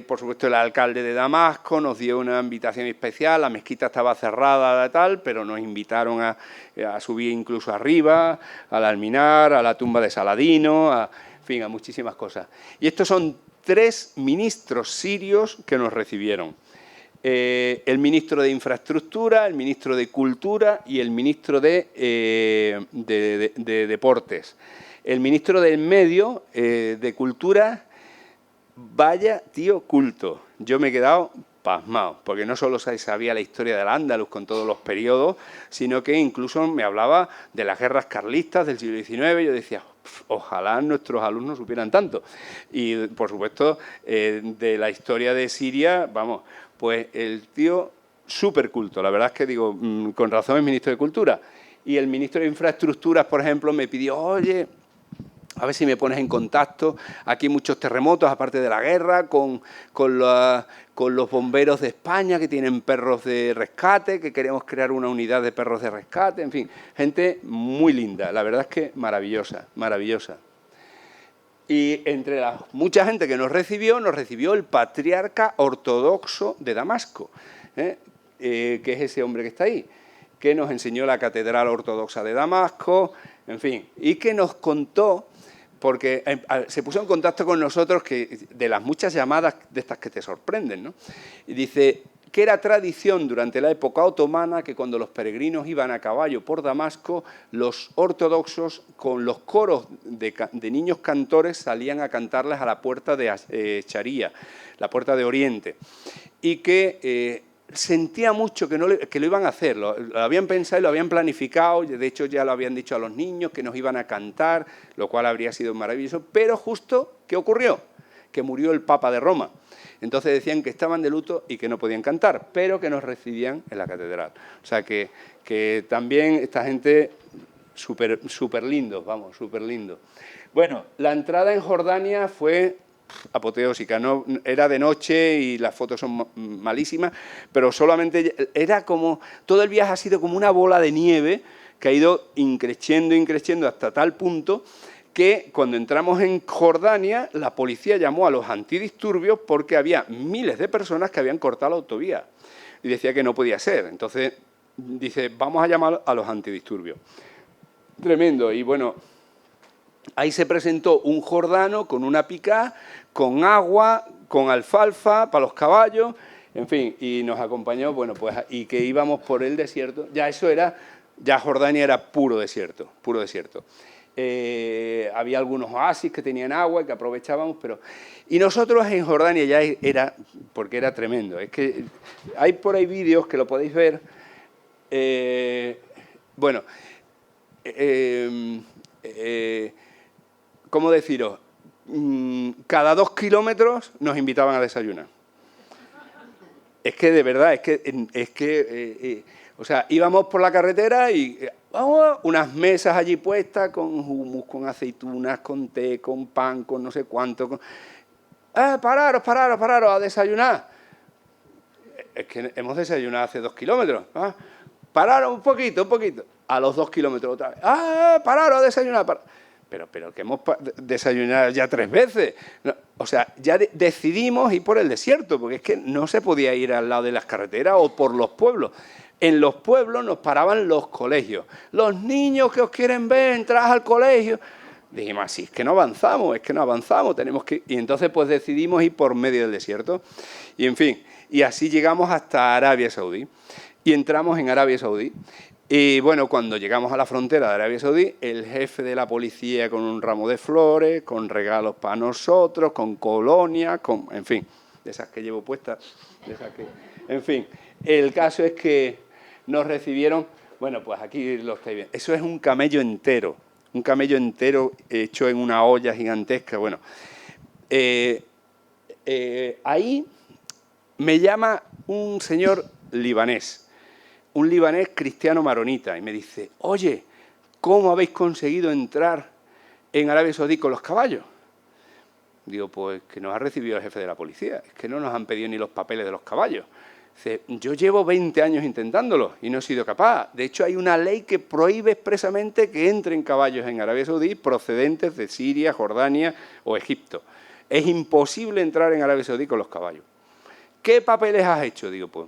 por supuesto, el alcalde de Damasco, nos dio una invitación especial. La mezquita estaba cerrada, tal, pero nos invitaron a subir incluso arriba, al alminar, a la tumba de Saladino, en fin, a muchísimas cosas. Y estos son 3 ministros sirios que nos recibieron. El ministro de Infraestructura, el ministro de Cultura y el ministro de Deportes. El ministro del Medio, de Cultura, vaya tío culto. Yo me he quedado pasmado, porque no solo sabía la historia del Andalus con todos los periodos, sino que incluso me hablaba de las guerras carlistas del siglo XIX. Yo decía, ojalá nuestros alumnos supieran tanto. Y, por supuesto, de la historia de Siria, vamos, pues el tío súper culto. La verdad es que digo, con razón es ministro de Cultura. Y el ministro de Infraestructuras, por ejemplo, me pidió, oye, a ver si me pones en contacto. Aquí hay muchos terremotos, aparte de la guerra, con los bomberos de España, que tienen perros de rescate, que queremos crear una unidad de perros de rescate. En fin, gente muy linda. La verdad es que maravillosa, maravillosa. Y entre la mucha gente que nos recibió el patriarca ortodoxo de Damasco, que es ese hombre que está ahí, que nos enseñó la catedral ortodoxa de Damasco, en fin, y que nos contó, porque se puso en contacto con nosotros, que de las muchas llamadas de estas que te sorprenden, ¿no? Y dice que era tradición durante la época otomana que cuando los peregrinos iban a caballo por Damasco, los ortodoxos con los coros de niños cantores salían a cantarles a la puerta de Sharia, la puerta de Oriente, y que sentía mucho que lo iban a hacer, lo habían pensado y lo habían planificado. De hecho ya lo habían dicho a los niños que nos iban a cantar, lo cual habría sido maravilloso, pero justo, ¿qué ocurrió? Que murió el Papa de Roma. Entonces decían que estaban de luto y que no podían cantar, pero que nos recibían en la catedral. O sea que también esta gente súper lindos, vamos, súper lindos. Bueno, la entrada en Jordania fue apoteósica, no, era de noche y las fotos son malísimas, pero solamente era como, todo el viaje ha sido como una bola de nieve que ha ido increciendo hasta tal punto que cuando entramos en Jordania, la policía llamó a los antidisturbios porque había miles de personas que habían cortado la autovía y decía que no podía ser. Entonces dice, vamos a llamar a los antidisturbios. Tremendo. Y bueno, ahí se presentó un jordano con una pick-up, con agua, con alfalfa para los caballos, en fin, y nos acompañó, bueno, pues, y que íbamos por el desierto. Ya eso era, ya Jordania era puro desierto, puro desierto. Había algunos oasis que tenían agua y que aprovechábamos, pero... Y nosotros en Jordania ya era, porque era tremendo, es que hay por ahí vídeos que lo podéis ver, bueno, ¿cómo deciros? Cada 2 kilómetros nos invitaban a desayunar. Es que de verdad, o sea, íbamos por la carretera y vamos, unas mesas allí puestas con hummus, con aceitunas, con té, con pan, con no sé cuánto. Pararos a desayunar. Es que hemos desayunado hace 2 kilómetros. Pararos un poquito. A los 2 kilómetros otra vez. Pararos a desayunar. Pero que hemos desayunado ya 3 veces. No, o sea, ya decidimos ir por el desierto, porque es que no se podía ir al lado de las carreteras o por los pueblos. En los pueblos nos paraban los colegios. Los niños que os quieren ver, entrad al colegio. Dijimos, así es que no avanzamos, tenemos que... Y entonces pues decidimos ir por medio del desierto. Y en fin, y así llegamos hasta Arabia Saudí. Y entramos en Arabia Saudí. Y bueno, cuando llegamos a la frontera de Arabia Saudí, el jefe de la policía con un ramo de flores, con regalos para nosotros, con colonia, en fin, de esas que llevo puestas, en fin, el caso es que nos recibieron, bueno, pues aquí lo estáis viendo, eso es un camello entero hecho en una olla gigantesca, bueno, ahí me llama un señor libanés, un libanés cristiano maronita, y me dice, oye, ¿cómo habéis conseguido entrar en Arabia Saudí con los caballos? Digo, pues que nos ha recibido el jefe de la policía, es que no nos han pedido ni los papeles de los caballos. Dice, yo llevo 20 años intentándolo y no he sido capaz. De hecho, hay una ley que prohíbe expresamente que entren caballos en Arabia Saudí procedentes de Siria, Jordania o Egipto. Es imposible entrar en Arabia Saudí con los caballos. ¿Qué papeles has hecho? Digo, pues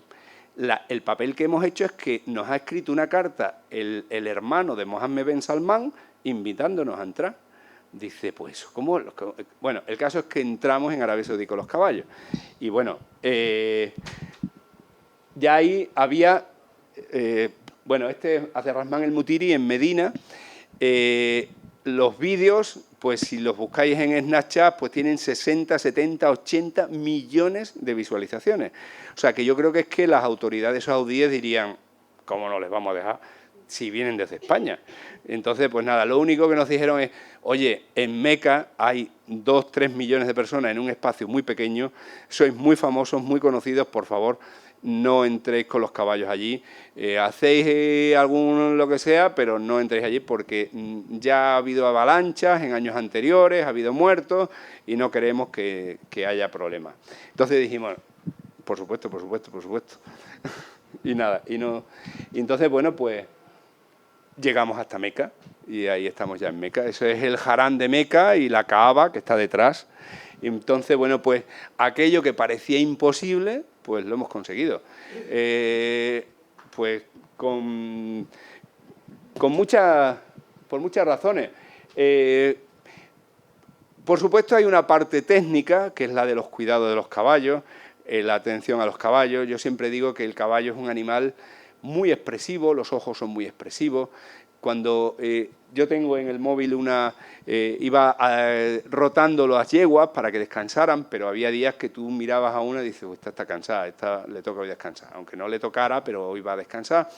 el papel que hemos hecho es que nos ha escrito una carta el hermano de Mohammed Ben Salman invitándonos a entrar. Dice, pues, ¿cómo? Bueno, el caso es que entramos en Arabia Saudí con los caballos. Y bueno, ya ahí había, bueno, este es Abderrahman El Mutiri en Medina. Los vídeos, pues si los buscáis en Snapchat, pues tienen 60, 70, 80 millones de visualizaciones. O sea, que yo creo que es que las autoridades saudíes dirían, ¿cómo no les vamos a dejar si vienen desde España? Entonces, pues nada, lo único que nos dijeron es, oye, en Meca hay 2, 3 millones de personas en un espacio muy pequeño, sois muy famosos, muy conocidos, por favor, no entréis con los caballos allí, hacéis algún lo que sea, pero no entréis allí porque ya ha habido avalanchas en años anteriores, ha habido muertos y no queremos que haya problemas. Entonces dijimos, por supuesto. Y nada, y entonces, bueno, pues llegamos hasta Meca y ahí estamos ya en Meca. Eso es el Harán de Meca y la Kaaba que está detrás. Y entonces, bueno, pues aquello que parecía imposible, pues lo hemos conseguido. Pues por muchas razones. Por supuesto hay una parte técnica, que es la de los cuidados de los caballos, la atención a los caballos. Yo siempre digo que el caballo es un animal muy expresivo, los ojos son muy expresivos. Cuando yo tengo en el móvil iba rotando las yeguas para que descansaran, pero había días que tú mirabas a una y dices, esta está cansada, esta le toca hoy descansar. Aunque no le tocara, pero hoy va a descansar.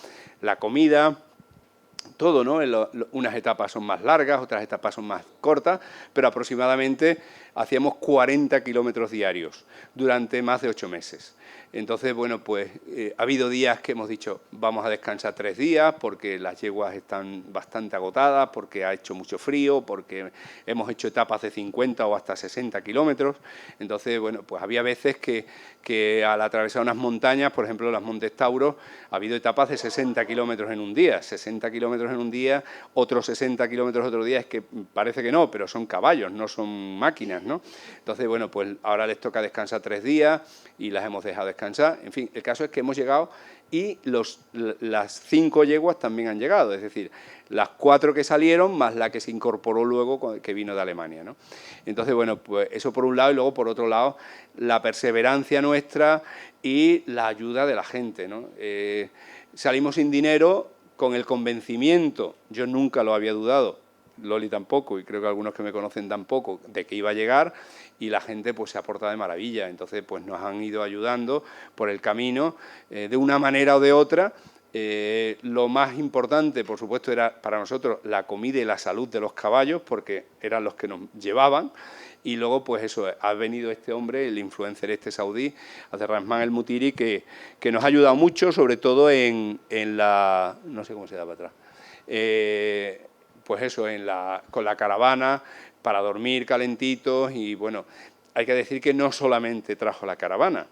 La comida, todo, ¿no? Unas etapas son más largas, otras etapas son más cortas, pero aproximadamente hacíamos 40 kilómetros diarios durante más de 8 meses. Entonces, bueno, pues ha habido días que hemos dicho, vamos a descansar 3 días porque las yeguas están bastante agotadas, porque ha hecho mucho frío, porque hemos hecho etapas de 50 o hasta 60 kilómetros. Entonces, bueno, pues había veces que al atravesar unas montañas, por ejemplo, las Montes Tauros, ha habido etapas de 60 kilómetros en un día, 60 kilómetros en un día, otros 60 kilómetros otro día, es que parece que no, pero son caballos, no son máquinas, ¿no? Entonces, bueno, pues ahora les toca descansar 3 días y las hemos dejado descansar. En fin, el caso es que hemos llegado y las 5 yeguas también han llegado, es decir, las 4 que salieron más la que se incorporó luego que vino de Alemania, ¿no? Entonces, bueno, pues eso por un lado y luego por otro lado la perseverancia nuestra y la ayuda de la gente, ¿no? Salimos sin dinero con el convencimiento, yo nunca lo había dudado, Loli tampoco, y creo que algunos que me conocen tampoco, de que iba a llegar, y la gente pues se ha portado de maravilla. Entonces pues nos han ido ayudando por el camino, de una manera o de otra. Lo más importante, por supuesto, era para nosotros la comida y la salud de los caballos, porque eran los que nos llevaban, Y luego, pues eso, ha venido este hombre, el influencer este saudí, Abderrahman El Mutiri, que nos ha ayudado mucho, sobre todo en la... no sé cómo se da para atrás. Pues eso, con la caravana, para dormir calentitos. Y bueno, hay que decir que no solamente trajo la caravana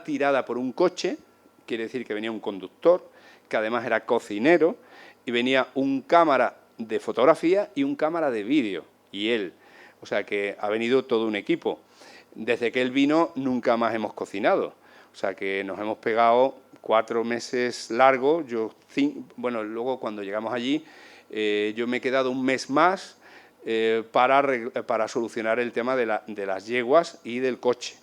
tirada por un coche, quiere decir que venía un conductor, que además era cocinero, y venía un cámara de fotografía y un cámara de vídeo, y él. O sea que ha venido todo un equipo. Desde que él vino nunca más hemos cocinado. O sea que nos hemos pegado 4 meses largos. Bueno, luego cuando llegamos allí, yo me he quedado un mes más para solucionar el tema de las yeguas y del coche.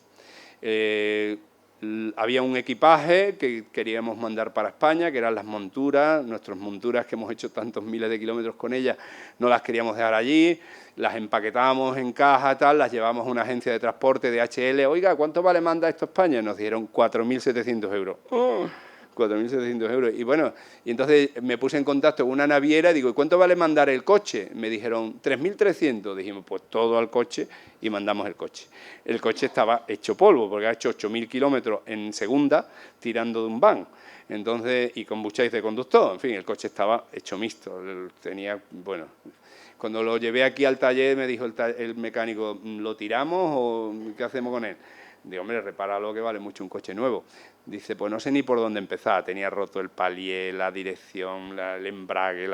Había un equipaje que queríamos mandar para España, que eran las monturas, nuestras monturas que hemos hecho tantos miles de kilómetros con ellas, no las queríamos dejar allí, las empaquetábamos en caja, tal, las llevamos a una agencia de transporte de DHL. Oiga, ¿cuánto vale manda esto a España? Nos dieron 4.700 euros. 4.700 euros. Y bueno, y entonces me puse en contacto con una naviera y digo, ¿y cuánto vale mandar el coche? Me dijeron 3.300. Dijimos, pues todo al coche, y mandamos el coche. El coche estaba hecho polvo, porque ha hecho 8.000 kilómetros en segunda tirando de un van. Entonces, y con bucháis de conductor. En fin, el coche estaba hecho mixto. Tenía, bueno, cuando lo llevé aquí al taller me dijo el mecánico, ¿lo tiramos o qué hacemos con él? Digo, hombre, repáralo, que vale mucho un coche nuevo. Dice, pues no sé ni por dónde empezar. Tenía roto el palier, la dirección, el embrague,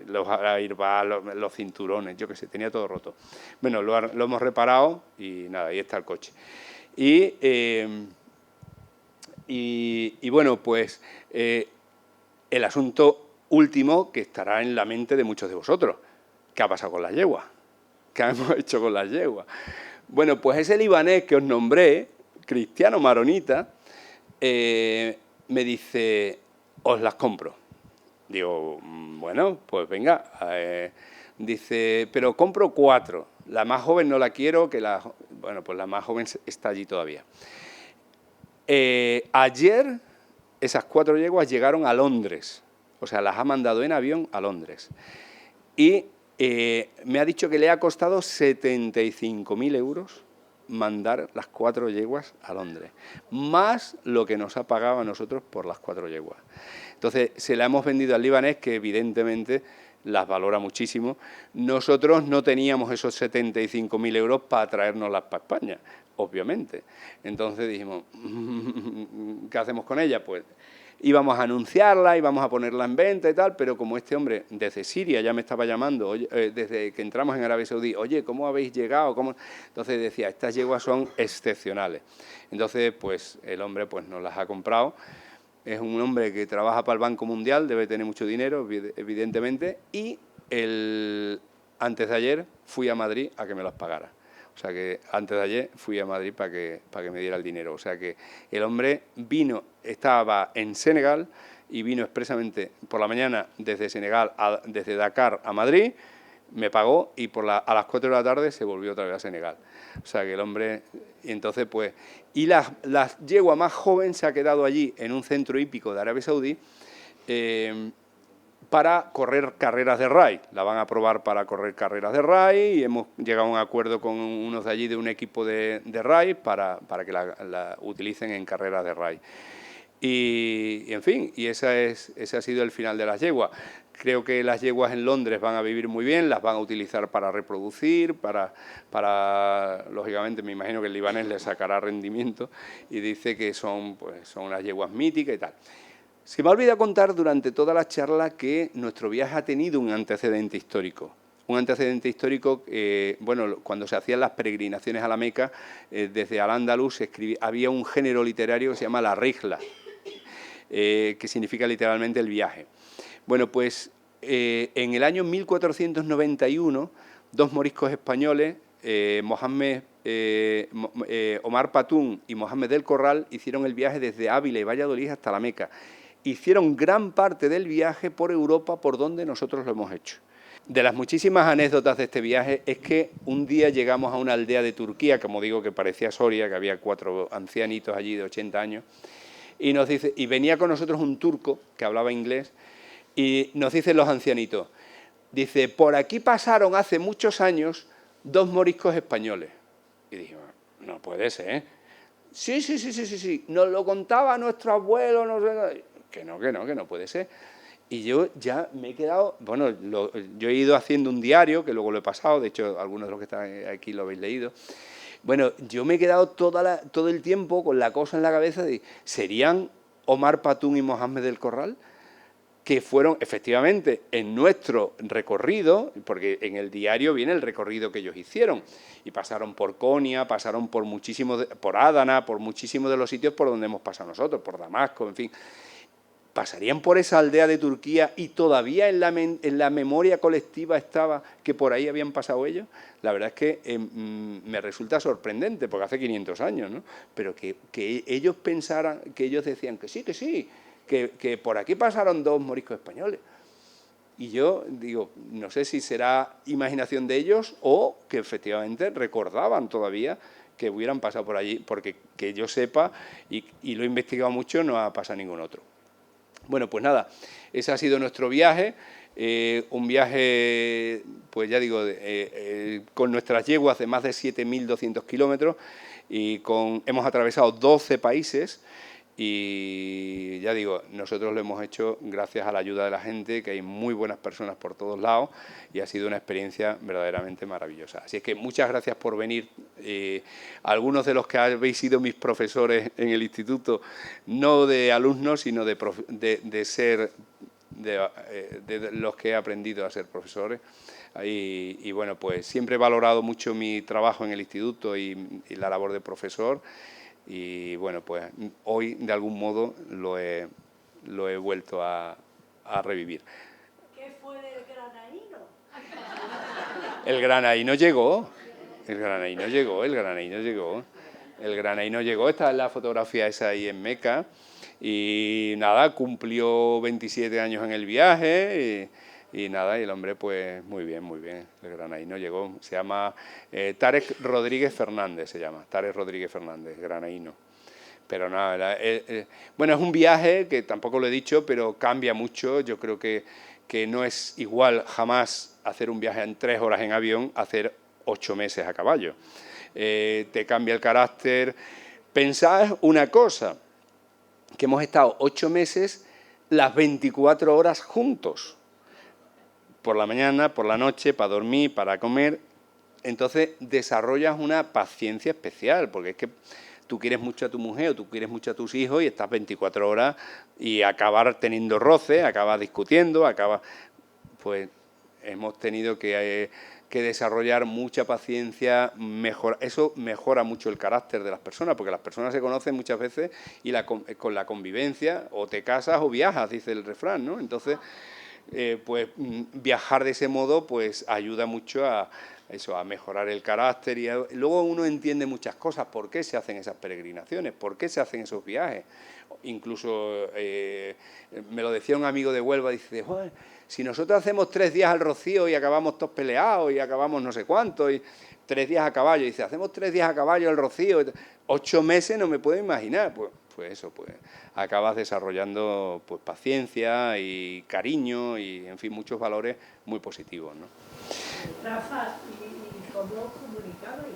los airbags, los cinturones, yo qué sé, tenía todo roto. Bueno, lo hemos reparado y nada, ahí está el coche. Y bueno, pues el asunto último que estará en la mente de muchos de vosotros. ¿Qué ha pasado con las yeguas? ¿Qué hemos hecho con las yeguas? Bueno, pues ese libanés que os nombré, cristiano maronita, me dice, os las compro. Digo, bueno, pues venga. Dice, pero compro 4. La más joven no la quiero, bueno, pues la más joven está allí todavía. Ayer esas 4 yeguas llegaron a Londres. O sea, las ha mandado en avión a Londres. Y me ha dicho que le ha costado 75.000 euros mandar las 4 yeguas a Londres, más lo que nos ha pagado a nosotros por las 4 yeguas. Entonces, se la hemos vendido al libanés, que evidentemente las valora muchísimo. Nosotros no teníamos esos 75.000 euros para traérnoslas para España, obviamente. Entonces dijimos, ¿qué hacemos con ellas? Pues íbamos a anunciarla, íbamos a ponerla en venta y tal, pero como este hombre desde Siria ya me estaba llamando, desde que entramos en Arabia Saudí, oye, ¿cómo habéis llegado? ¿Cómo? Entonces decía, estas yeguas son excepcionales. Entonces, pues el hombre pues nos las ha comprado. Es un hombre que trabaja para el Banco Mundial, debe tener mucho dinero, evidentemente, y antes de ayer fui a Madrid a que me las pagara. O sea que antes de ayer fui a Madrid para que me diera el dinero. O sea que el hombre vino, estaba en Senegal y vino expresamente por la mañana desde Senegal, desde Dakar a Madrid, me pagó y a las 4 de la tarde se volvió otra vez a Senegal. O sea que el hombre, y entonces pues, y la yegua más joven se ha quedado allí en un centro hípico de Arabia Saudí para correr carreras de RAI. La van a probar para correr carreras de RAI y hemos llegado a un acuerdo con unos de allí de un equipo de RAI para que la utilicen en carreras de RAI. Y en fin, y ese ha sido el final de las yeguas. Creo que las yeguas en Londres van a vivir muy bien, las van a utilizar para reproducir, lógicamente me imagino que el libanés le sacará rendimiento y dice que son unas yeguas míticas y tal. Se me ha olvidado contar durante toda la charla que nuestro viaje ha tenido un antecedente histórico. Un antecedente histórico, bueno, cuando se hacían las peregrinaciones a la Meca, desde Al-Ándalus había un género literario que se llama la rihla, que significa literalmente el viaje. Bueno, pues en el año 1491, 2 moriscos españoles, Omar Patún y Mohamed del Corral, hicieron el viaje desde Ávila y Valladolid hasta la Meca. Hicieron gran parte del viaje por Europa, por donde nosotros lo hemos hecho. De las muchísimas anécdotas de este viaje es que un día llegamos a una aldea de Turquía, como digo, que parecía Soria, que había 4 ancianitos allí de 80 años, y venía con nosotros un turco que hablaba inglés, y nos dicen los ancianitos, dice, por aquí pasaron hace muchos años 2 moriscos españoles. Y dije, no puede ser, ¿eh? Sí, nos lo contaba nuestro abuelo, no sé, que no puede ser. Y yo ya me he quedado, bueno, yo he ido haciendo un diario, que luego lo he pasado, de hecho algunos de los que están aquí lo habéis leído. Bueno, yo me he quedado todo el tiempo con la cosa en la cabeza de, ¿serían Omar Patún y Mohamed del Corral? Que fueron efectivamente en nuestro recorrido, porque en el diario viene el recorrido que ellos hicieron, y pasaron por Konya, pasaron por muchísimos, por Adana, por muchísimos de los sitios por donde hemos pasado nosotros, por Damasco, en fin. Pasarían por esa aldea de Turquía y todavía en la memoria colectiva estaba que por ahí habían pasado ellos. La verdad es que me resulta sorprendente, porque hace 500 años, ¿no? Pero que ellos pensaran, que ellos decían que sí, que por aquí pasaron 2 moriscos españoles. Y yo digo, no sé si será imaginación de ellos o que efectivamente recordaban todavía que hubieran pasado por allí, porque que yo sepa, y lo he investigado mucho, no ha pasado ningún otro. Bueno, pues nada, ese ha sido nuestro viaje, un viaje, pues ya digo, con nuestras yeguas de más de 7.200 kilómetros y hemos atravesado 12 países y ya digo, nosotros lo hemos hecho gracias a la ayuda de la gente, que hay muy buenas personas por todos lados y ha sido una experiencia verdaderamente maravillosa. Así es que muchas gracias por venir. Algunos de los que habéis sido mis profesores en el instituto, no de alumnos, sino de los que he aprendido a ser profesores. Y bueno, pues siempre he valorado mucho mi trabajo en el instituto y la labor de profesor. Y bueno, pues hoy de algún modo lo he vuelto a revivir. ¿Qué fue del granaíno? El granaíno llegó, el granaíno llegó, esta es la fotografía esa ahí en Meca, y nada, cumplió 27 años en el viaje, y nada, y el hombre pues muy bien, el granaíno llegó, se llama Tarek Rodríguez Fernández, granaíno. Pero nada, bueno, es un viaje que tampoco lo he dicho, pero cambia mucho. Yo creo que no es igual jamás hacer un viaje en 3 horas en avión, hacer 8 meses a caballo. Te cambia el carácter. Pensad una cosa, que hemos estado 8 meses las 24 horas juntos. Por la mañana, por la noche, para dormir, para comer. Entonces desarrollas una paciencia especial, porque es que tú quieres mucho a tu mujer o tú quieres mucho a tus hijos y estás 24 horas y acabas teniendo roces, acabas discutiendo, pues hemos tenido que desarrollar mucha paciencia, eso mejora mucho el carácter de las personas, porque las personas se conocen muchas veces y con la convivencia o te casas o viajas, dice el refrán, ¿no? Entonces, pues viajar de ese modo pues ayuda mucho a mejorar el carácter y luego uno entiende muchas cosas, por qué se hacen esas peregrinaciones, por qué se hacen esos viajes. Incluso me lo decía un amigo de Huelva, dice, si nosotros hacemos 3 días al Rocío y acabamos todos peleados y acabamos no sé cuánto, y 3 días a caballo, dice, hacemos 3 días a caballo al Rocío, 8 meses no me puedo imaginar, pues eso, pues acabas desarrollando pues paciencia y cariño y, en fin, muchos valores muy positivos, ¿no? Rafa, ¿y cómo os comunicabais?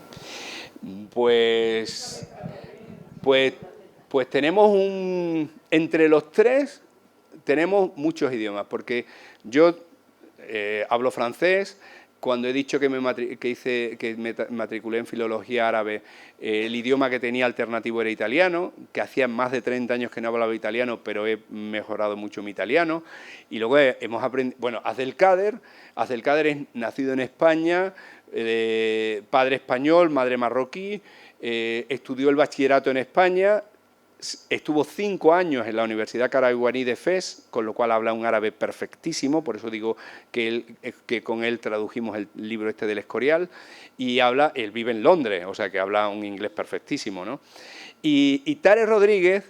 Pues tenemos entre los 3 tenemos muchos idiomas, porque yo hablo francés. Cuando he dicho que me matriculé en filología árabe, el idioma que tenía alternativo era italiano, que hacía más de 30 años que no hablaba italiano, pero he mejorado mucho mi italiano. Y luego hemos aprendido, bueno, Abdelkader es nacido en España, padre español, madre marroquí, estudió el bachillerato en España, estuvo 5 años en la Universidad Karaouani de Fez, con lo cual habla un árabe perfectísimo, por eso digo que con él tradujimos el libro este del Escorial, y él vive en Londres, o sea que habla un inglés perfectísimo, ¿no? Y Tarek Rodríguez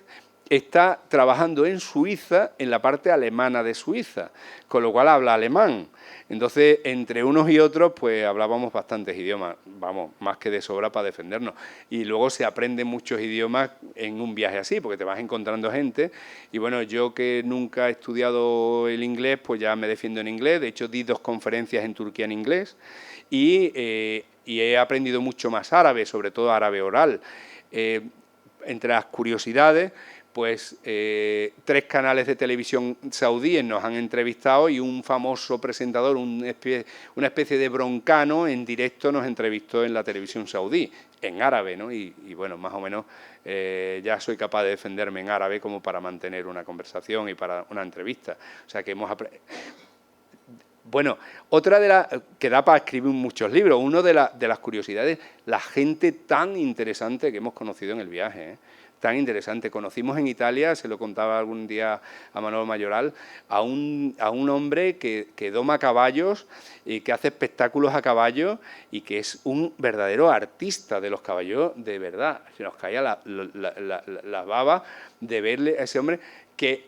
está trabajando en Suiza, en la parte alemana de Suiza, con lo cual habla alemán. Entonces, entre unos y otros, pues hablábamos bastantes idiomas, vamos, más que de sobra para defendernos. Y luego se aprenden muchos idiomas en un viaje así, porque te vas encontrando gente. Y bueno, yo que nunca he estudiado el inglés, pues ya me defiendo en inglés. De hecho, di 2 conferencias en Turquía en inglés. Y y he aprendido mucho más árabe, sobre todo árabe oral. Entre las curiosidades, pues 3 canales de televisión saudíes nos han entrevistado y un famoso presentador, una especie de broncano, en directo nos entrevistó en la televisión saudí, en árabe, ¿no? Y bueno, más o menos ya soy capaz de defenderme en árabe como para mantener una conversación y para una entrevista. O sea que hemos aprendido. Bueno, otra de las que da para escribir muchos libros, una de las curiosidades, la gente tan interesante que hemos conocido en el viaje, ¿eh? Tan interesante. Conocimos en Italia, se lo contaba algún día a Manuel Mayoral, a un hombre que doma caballos y que hace espectáculos a caballo y que es un verdadero artista de los caballos de verdad. Se nos caía la baba de verle a ese hombre que,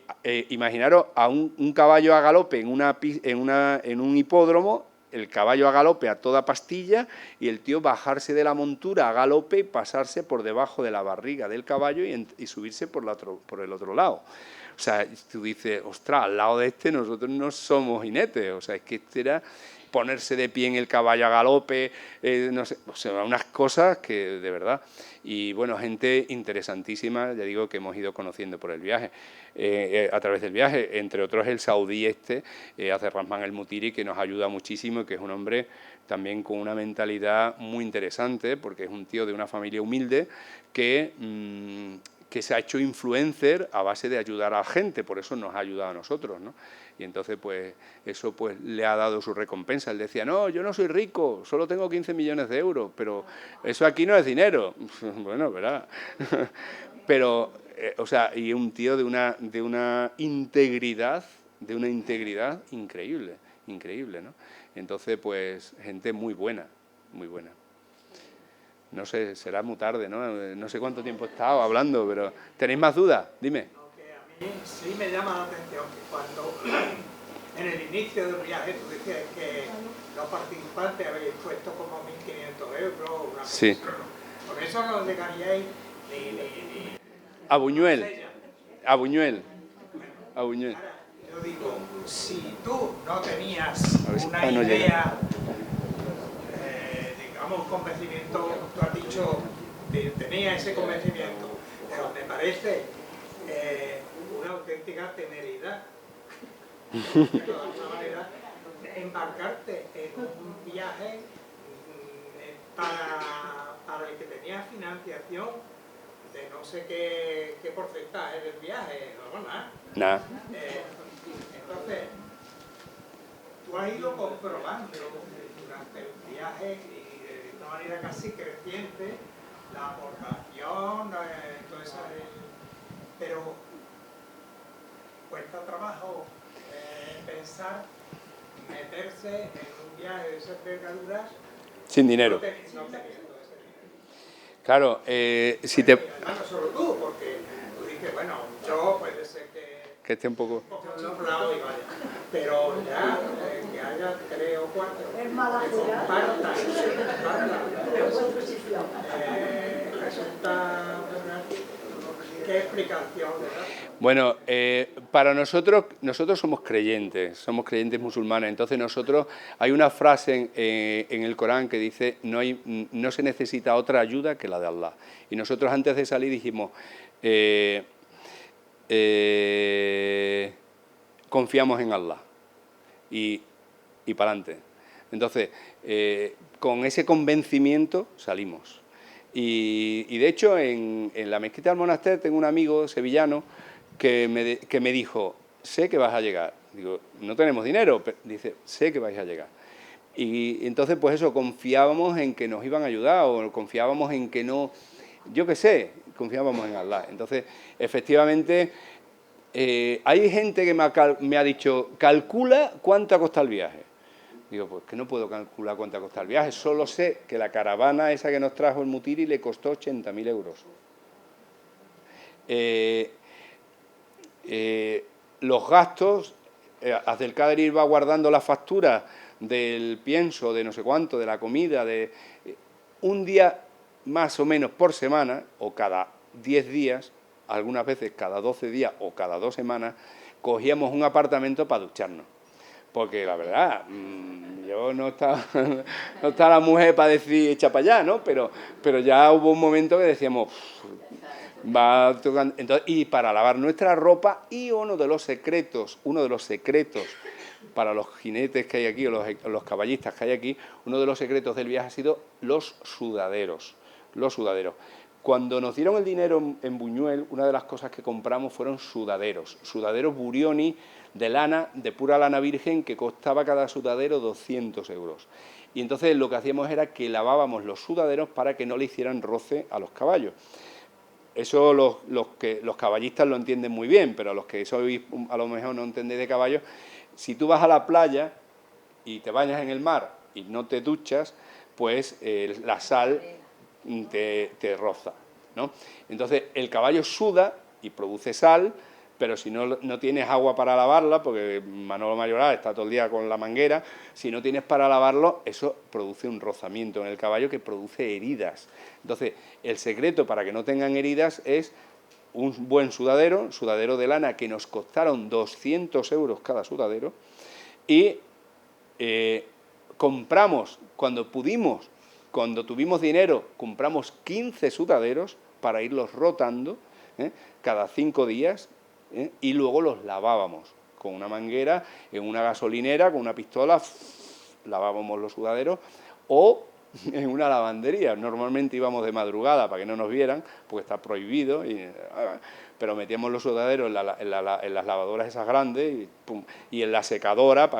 imaginaros, a un caballo a galope en un hipódromo, el caballo a galope a toda pastilla y el tío bajarse de la montura a galope y pasarse por debajo de la barriga del caballo y subirse por el otro lado. O sea, tú dices, ostras, al lado de este nosotros no somos jinetes, o sea, es que este era ponerse de pie en el caballo a galope, no sé, o sea, unas cosas que de verdad. Y bueno, gente interesantísima, ya digo, que hemos ido conociendo por el viaje, a través del viaje, entre otros el saudí Abderrahman El Mutiri, que nos ayuda muchísimo y que es un hombre también con una mentalidad muy interesante, porque es un tío de una familia humilde que se ha hecho influencer a base de ayudar a la gente, por eso nos ha ayudado a nosotros, ¿no? Y entonces, pues, eso pues le ha dado su recompensa. Él decía, no, yo no soy rico, solo tengo 15 millones de euros, pero eso aquí no es dinero. Bueno, ¿verdad? Pero, o sea, y un tío de una integridad increíble, increíble, ¿no? Entonces, pues, gente muy buena, muy buena. No sé, será muy tarde, ¿no? No sé cuánto tiempo he estado hablando, pero ¿tenéis más dudas? Dime. A mí sí me llama la atención que cuando en el inicio del viaje tú decías que los participantes habéis puesto como 1.500 euros, una cosa. Sí. Por eso no llegaríais ni a Buñuel. A Buñuel. A Buñuel. Ahora, yo digo, si tú no tenías una idea, digamos, convencimiento, tú has dicho, tenía ese convencimiento, pero me parece una auténtica temeridad, de alguna manera, embarcarte en un viaje para el que tenías financiación de no sé qué porcentaje del viaje, no, nada. Nada. Entonces, tú has ido comprobando durante el viaje y de una manera casi creciente la aportación, todo eso, pero cuesta trabajo pensar meterse en un viaje de esas envergaduras sin dinero. no teniendo ese dinero. Claro, si te... Además, no solo tú, porque tú dices, bueno, yo puede ser que esté un poco... chiflado y vaya, pero ya que haya 3 o 4 Es mala que jugada. compartan, resulta, ¿qué explicación le das? Bueno, para nosotros somos creyentes musulmanes, entonces nosotros, hay una frase en el Corán que dice, no se necesita otra ayuda que la de Allah. Y nosotros antes de salir dijimos, confiamos en Allah y para adelante. Entonces, con ese convencimiento salimos. Y de hecho, en la mezquita del monasterio tengo un amigo sevillano que me dijo, sé que vas a llegar. Digo, no tenemos dinero, pero dice, sé que vais a llegar. Y entonces, pues eso, confiábamos en que nos iban a ayudar o confiábamos en que no, yo qué sé, confiábamos en Allah. Entonces, efectivamente, hay gente que me ha dicho, calcula cuánto ha costado el viaje. Digo, pues que no puedo calcular cuánto ha costado el viaje, solo sé que la caravana esa que nos trajo el Mutiri le costó 80.000 euros. Los gastos, Abdelkader va guardando la factura del pienso, de no sé cuánto, de la comida, de un día más o menos por semana, o cada 10 días, algunas veces cada 12 días o cada 2 semanas, cogíamos un apartamento para ducharnos. porque la verdad, yo no estaba la mujer para decir echa para allá, ¿no? Pero ya hubo un momento que decíamos, va tocando. Entonces, y para lavar nuestra ropa, y uno de los secretos para los jinetes que hay aquí, o los caballistas que hay aquí, uno de los secretos del viaje ha sido los sudaderos. Cuando nos dieron el dinero en Buñuel, una de las cosas que compramos fueron sudaderos Burioni de lana, de pura lana virgen, que costaba cada sudadero 200 euros. Y entonces lo que hacíamos era que lavábamos los sudaderos para que no le hicieran roce a los caballos. Eso los caballistas lo entienden muy bien, pero los que sois a lo mejor no entendéis de caballos, si tú vas a la playa y te bañas en el mar y no te duchas, pues la sal te roza, ¿no? Entonces el caballo suda y produce sal, pero si no tienes agua para lavarla, porque Manolo Mayoral está todo el día con la manguera, si no tienes para lavarlo, eso produce un rozamiento en el caballo que produce heridas. Entonces, el secreto para que no tengan heridas es un buen sudadero de lana, que nos costaron 200 euros cada sudadero, y compramos, cuando tuvimos dinero, compramos 15 sudaderos para irlos rotando cada 5 días, y luego los lavábamos con una manguera, en una gasolinera, con una pistola, lavábamos los sudaderos, o en una lavandería. Normalmente íbamos de madrugada para que no nos vieran, porque está prohibido, pero metíamos los sudaderos en las lavadoras esas grandes y en la secadora,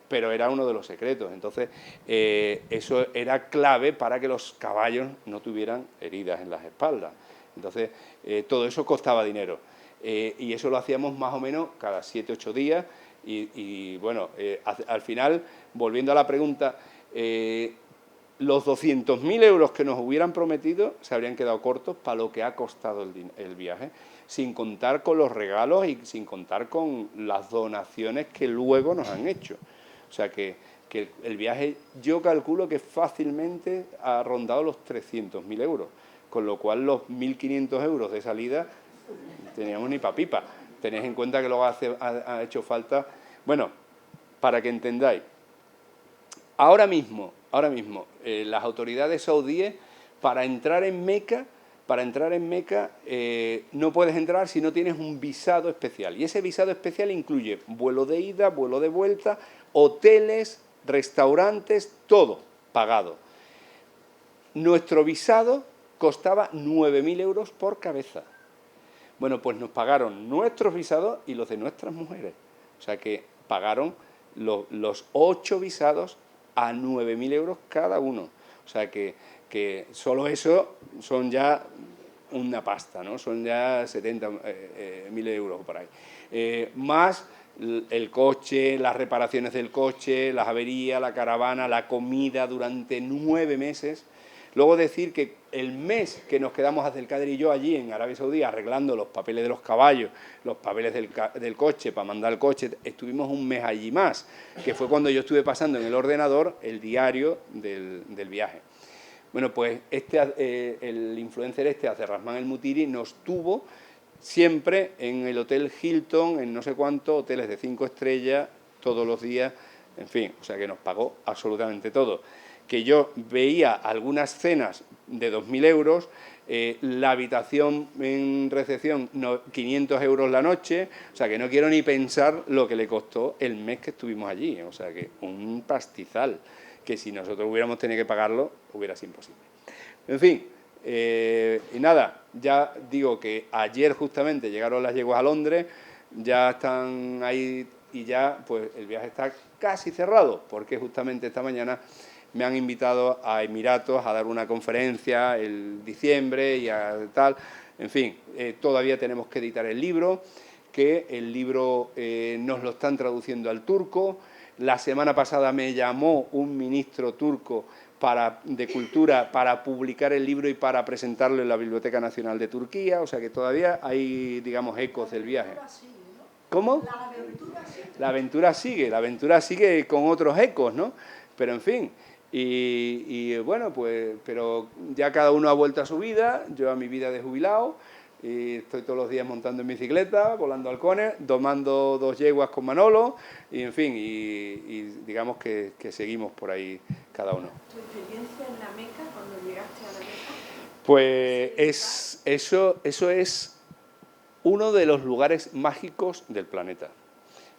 pero era uno de los secretos. Entonces, eso era clave para que los caballos no tuvieran heridas en las espaldas. Entonces, todo eso costaba dinero. Y eso lo hacíamos más o menos cada 7-8 días. Y bueno, al final, volviendo a la pregunta, los 200.000 euros que nos hubieran prometido se habrían quedado cortos para lo que ha costado el viaje, sin contar con los regalos y sin contar con las donaciones que luego nos han hecho. O sea que el viaje, yo calculo que fácilmente ha rondado los 300.000 euros, con lo cual los 1.500 euros de salida teníamos ni pa' pipa. Tenéis en cuenta que luego ha hecho falta... Bueno, para que entendáis, ahora mismo, las autoridades saudíes, para entrar en Meca, no puedes entrar si no tienes un visado especial. Y ese visado especial incluye vuelo de ida, vuelo de vuelta, hoteles, restaurantes, todo pagado. Nuestro visado costaba 9.000 euros por cabeza. Bueno, pues nos pagaron nuestros visados y los de nuestras mujeres. O sea que pagaron los 8 visados a 9.000 euros cada uno. O sea que solo eso son ya una pasta, ¿no? Son ya 70.000 euros por ahí. Más el coche, las reparaciones del coche, las averías, la caravana, la comida durante 9 meses. Luego decir que el mes que nos quedamos Abdelkader y yo allí en Arabia Saudí arreglando los papeles de los caballos, los papeles del coche, para mandar el coche, estuvimos un mes allí más, que fue cuando yo estuve pasando en el ordenador el diario del viaje. Bueno, pues el influencer Abderrahman El Mutiri nos tuvo siempre en el Hotel Hilton, en no sé cuántos hoteles de 5 estrellas, todos los días, en fin, o sea que nos pagó absolutamente todo. Que yo veía algunas cenas de 2.000 euros, la habitación en recepción 500 euros la noche, o sea que no quiero ni pensar lo que le costó el mes que estuvimos allí, o sea que un pastizal, que si nosotros hubiéramos tenido que pagarlo, hubiera sido imposible. En fin, y nada, ya digo que ayer justamente llegaron las yeguas a Londres, ya están ahí y ya pues el viaje está casi cerrado, porque justamente esta mañana me han invitado a Emiratos a dar una conferencia en diciembre y a tal. En fin, todavía tenemos que editar el libro, que el libro nos lo están traduciendo al turco. La semana pasada me llamó un ministro turco de Cultura para publicar el libro y para presentarlo en la Biblioteca Nacional de Turquía. O sea que todavía hay, digamos, ecos del viaje. ¿Cómo? La aventura sigue con otros ecos, ¿no? Pero en fin... Y bueno, pues, pero ya cada uno ha vuelto a su vida, yo a mi vida de jubilado, y estoy todos los días montando en bicicleta, volando halcones, domando 2 yeguas con Manolo, y en fin, y digamos que seguimos por ahí cada uno. ¿Tu experiencia en la Meca, cuando llegaste a la Meca? Pues eso es uno de los lugares mágicos del planeta.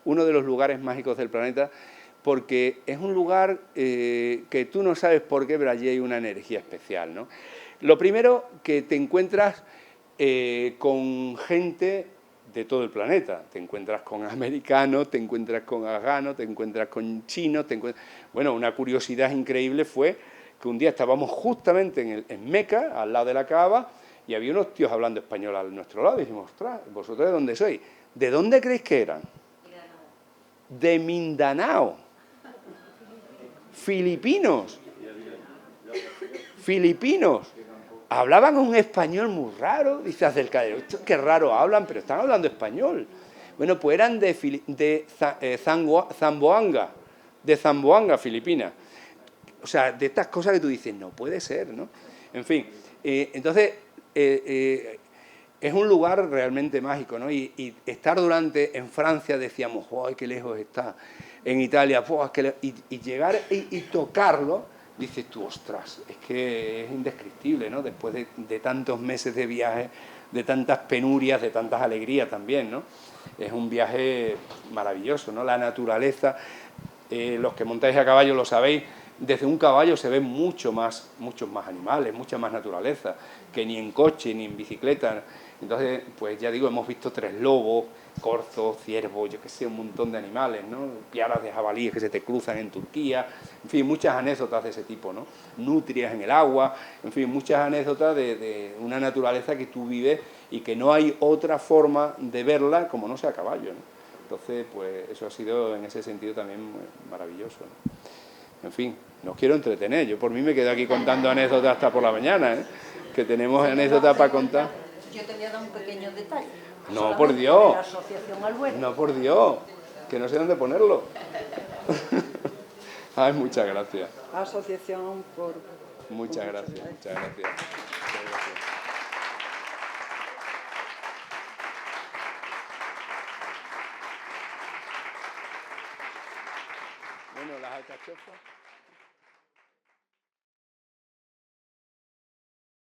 Uno de los lugares mágicos del planeta, porque es un lugar que tú no sabes por qué, pero allí hay una energía especial, ¿no? Lo primero, que te encuentras con gente de todo el planeta. Te encuentras con americanos, te encuentras con afganos, te encuentras con chinos, Bueno, una curiosidad increíble fue que un día estábamos justamente en Meca, al lado de la Kaaba, y había unos tíos hablando español a nuestro lado, y dijimos, ostras, ¿vosotros de dónde sois? ¿De dónde creéis que eran? De Mindanao. Filipinos. Hablaban un español muy raro, dice acerca de esto, qué raro hablan, pero están hablando español. Bueno, pues eran de Zamboanga, Filipinas. O sea, de estas cosas que tú dices, no puede ser, ¿no? En fin, entonces, es un lugar realmente mágico, ¿no? Y estar en Francia decíamos, ¡ay, qué lejos está! En Italia, y llegar y tocarlo, dices tú, ostras, es que es indescriptible, ¿no? Después de tantos meses de viaje, de tantas penurias, de tantas alegrías también, ¿no? Es un viaje maravilloso, ¿no? La naturaleza, los que montáis a caballo lo sabéis, desde un caballo se ven muchos más animales, mucha más naturaleza, que ni en coche, ni en bicicleta. Entonces, pues ya digo, hemos visto 3 lobos, corzos, ciervos, yo qué sé, un montón de animales, ¿no? Piaras de jabalíes que se te cruzan en Turquía, en fin, muchas anécdotas de ese tipo, ¿no? Nutrias en el agua, en fin, muchas anécdotas de una naturaleza que tú vives y que no hay otra forma de verla como no sea a caballo, ¿no? Entonces, pues eso ha sido en ese sentido también maravilloso, ¿no? En fin, no os quiero entretener, yo por mí me quedo aquí contando anécdotas hasta por la mañana, ¿eh? Que tenemos anécdotas para contar. Yo te voy a dar un pequeño detalle. No, por Dios. La Asociación Albuera. No, por Dios, que no sé dónde ponerlo. Ay, muchas gracias. Asociación por... Muchas gracias, muchas gracias. Bueno, las alcachofas.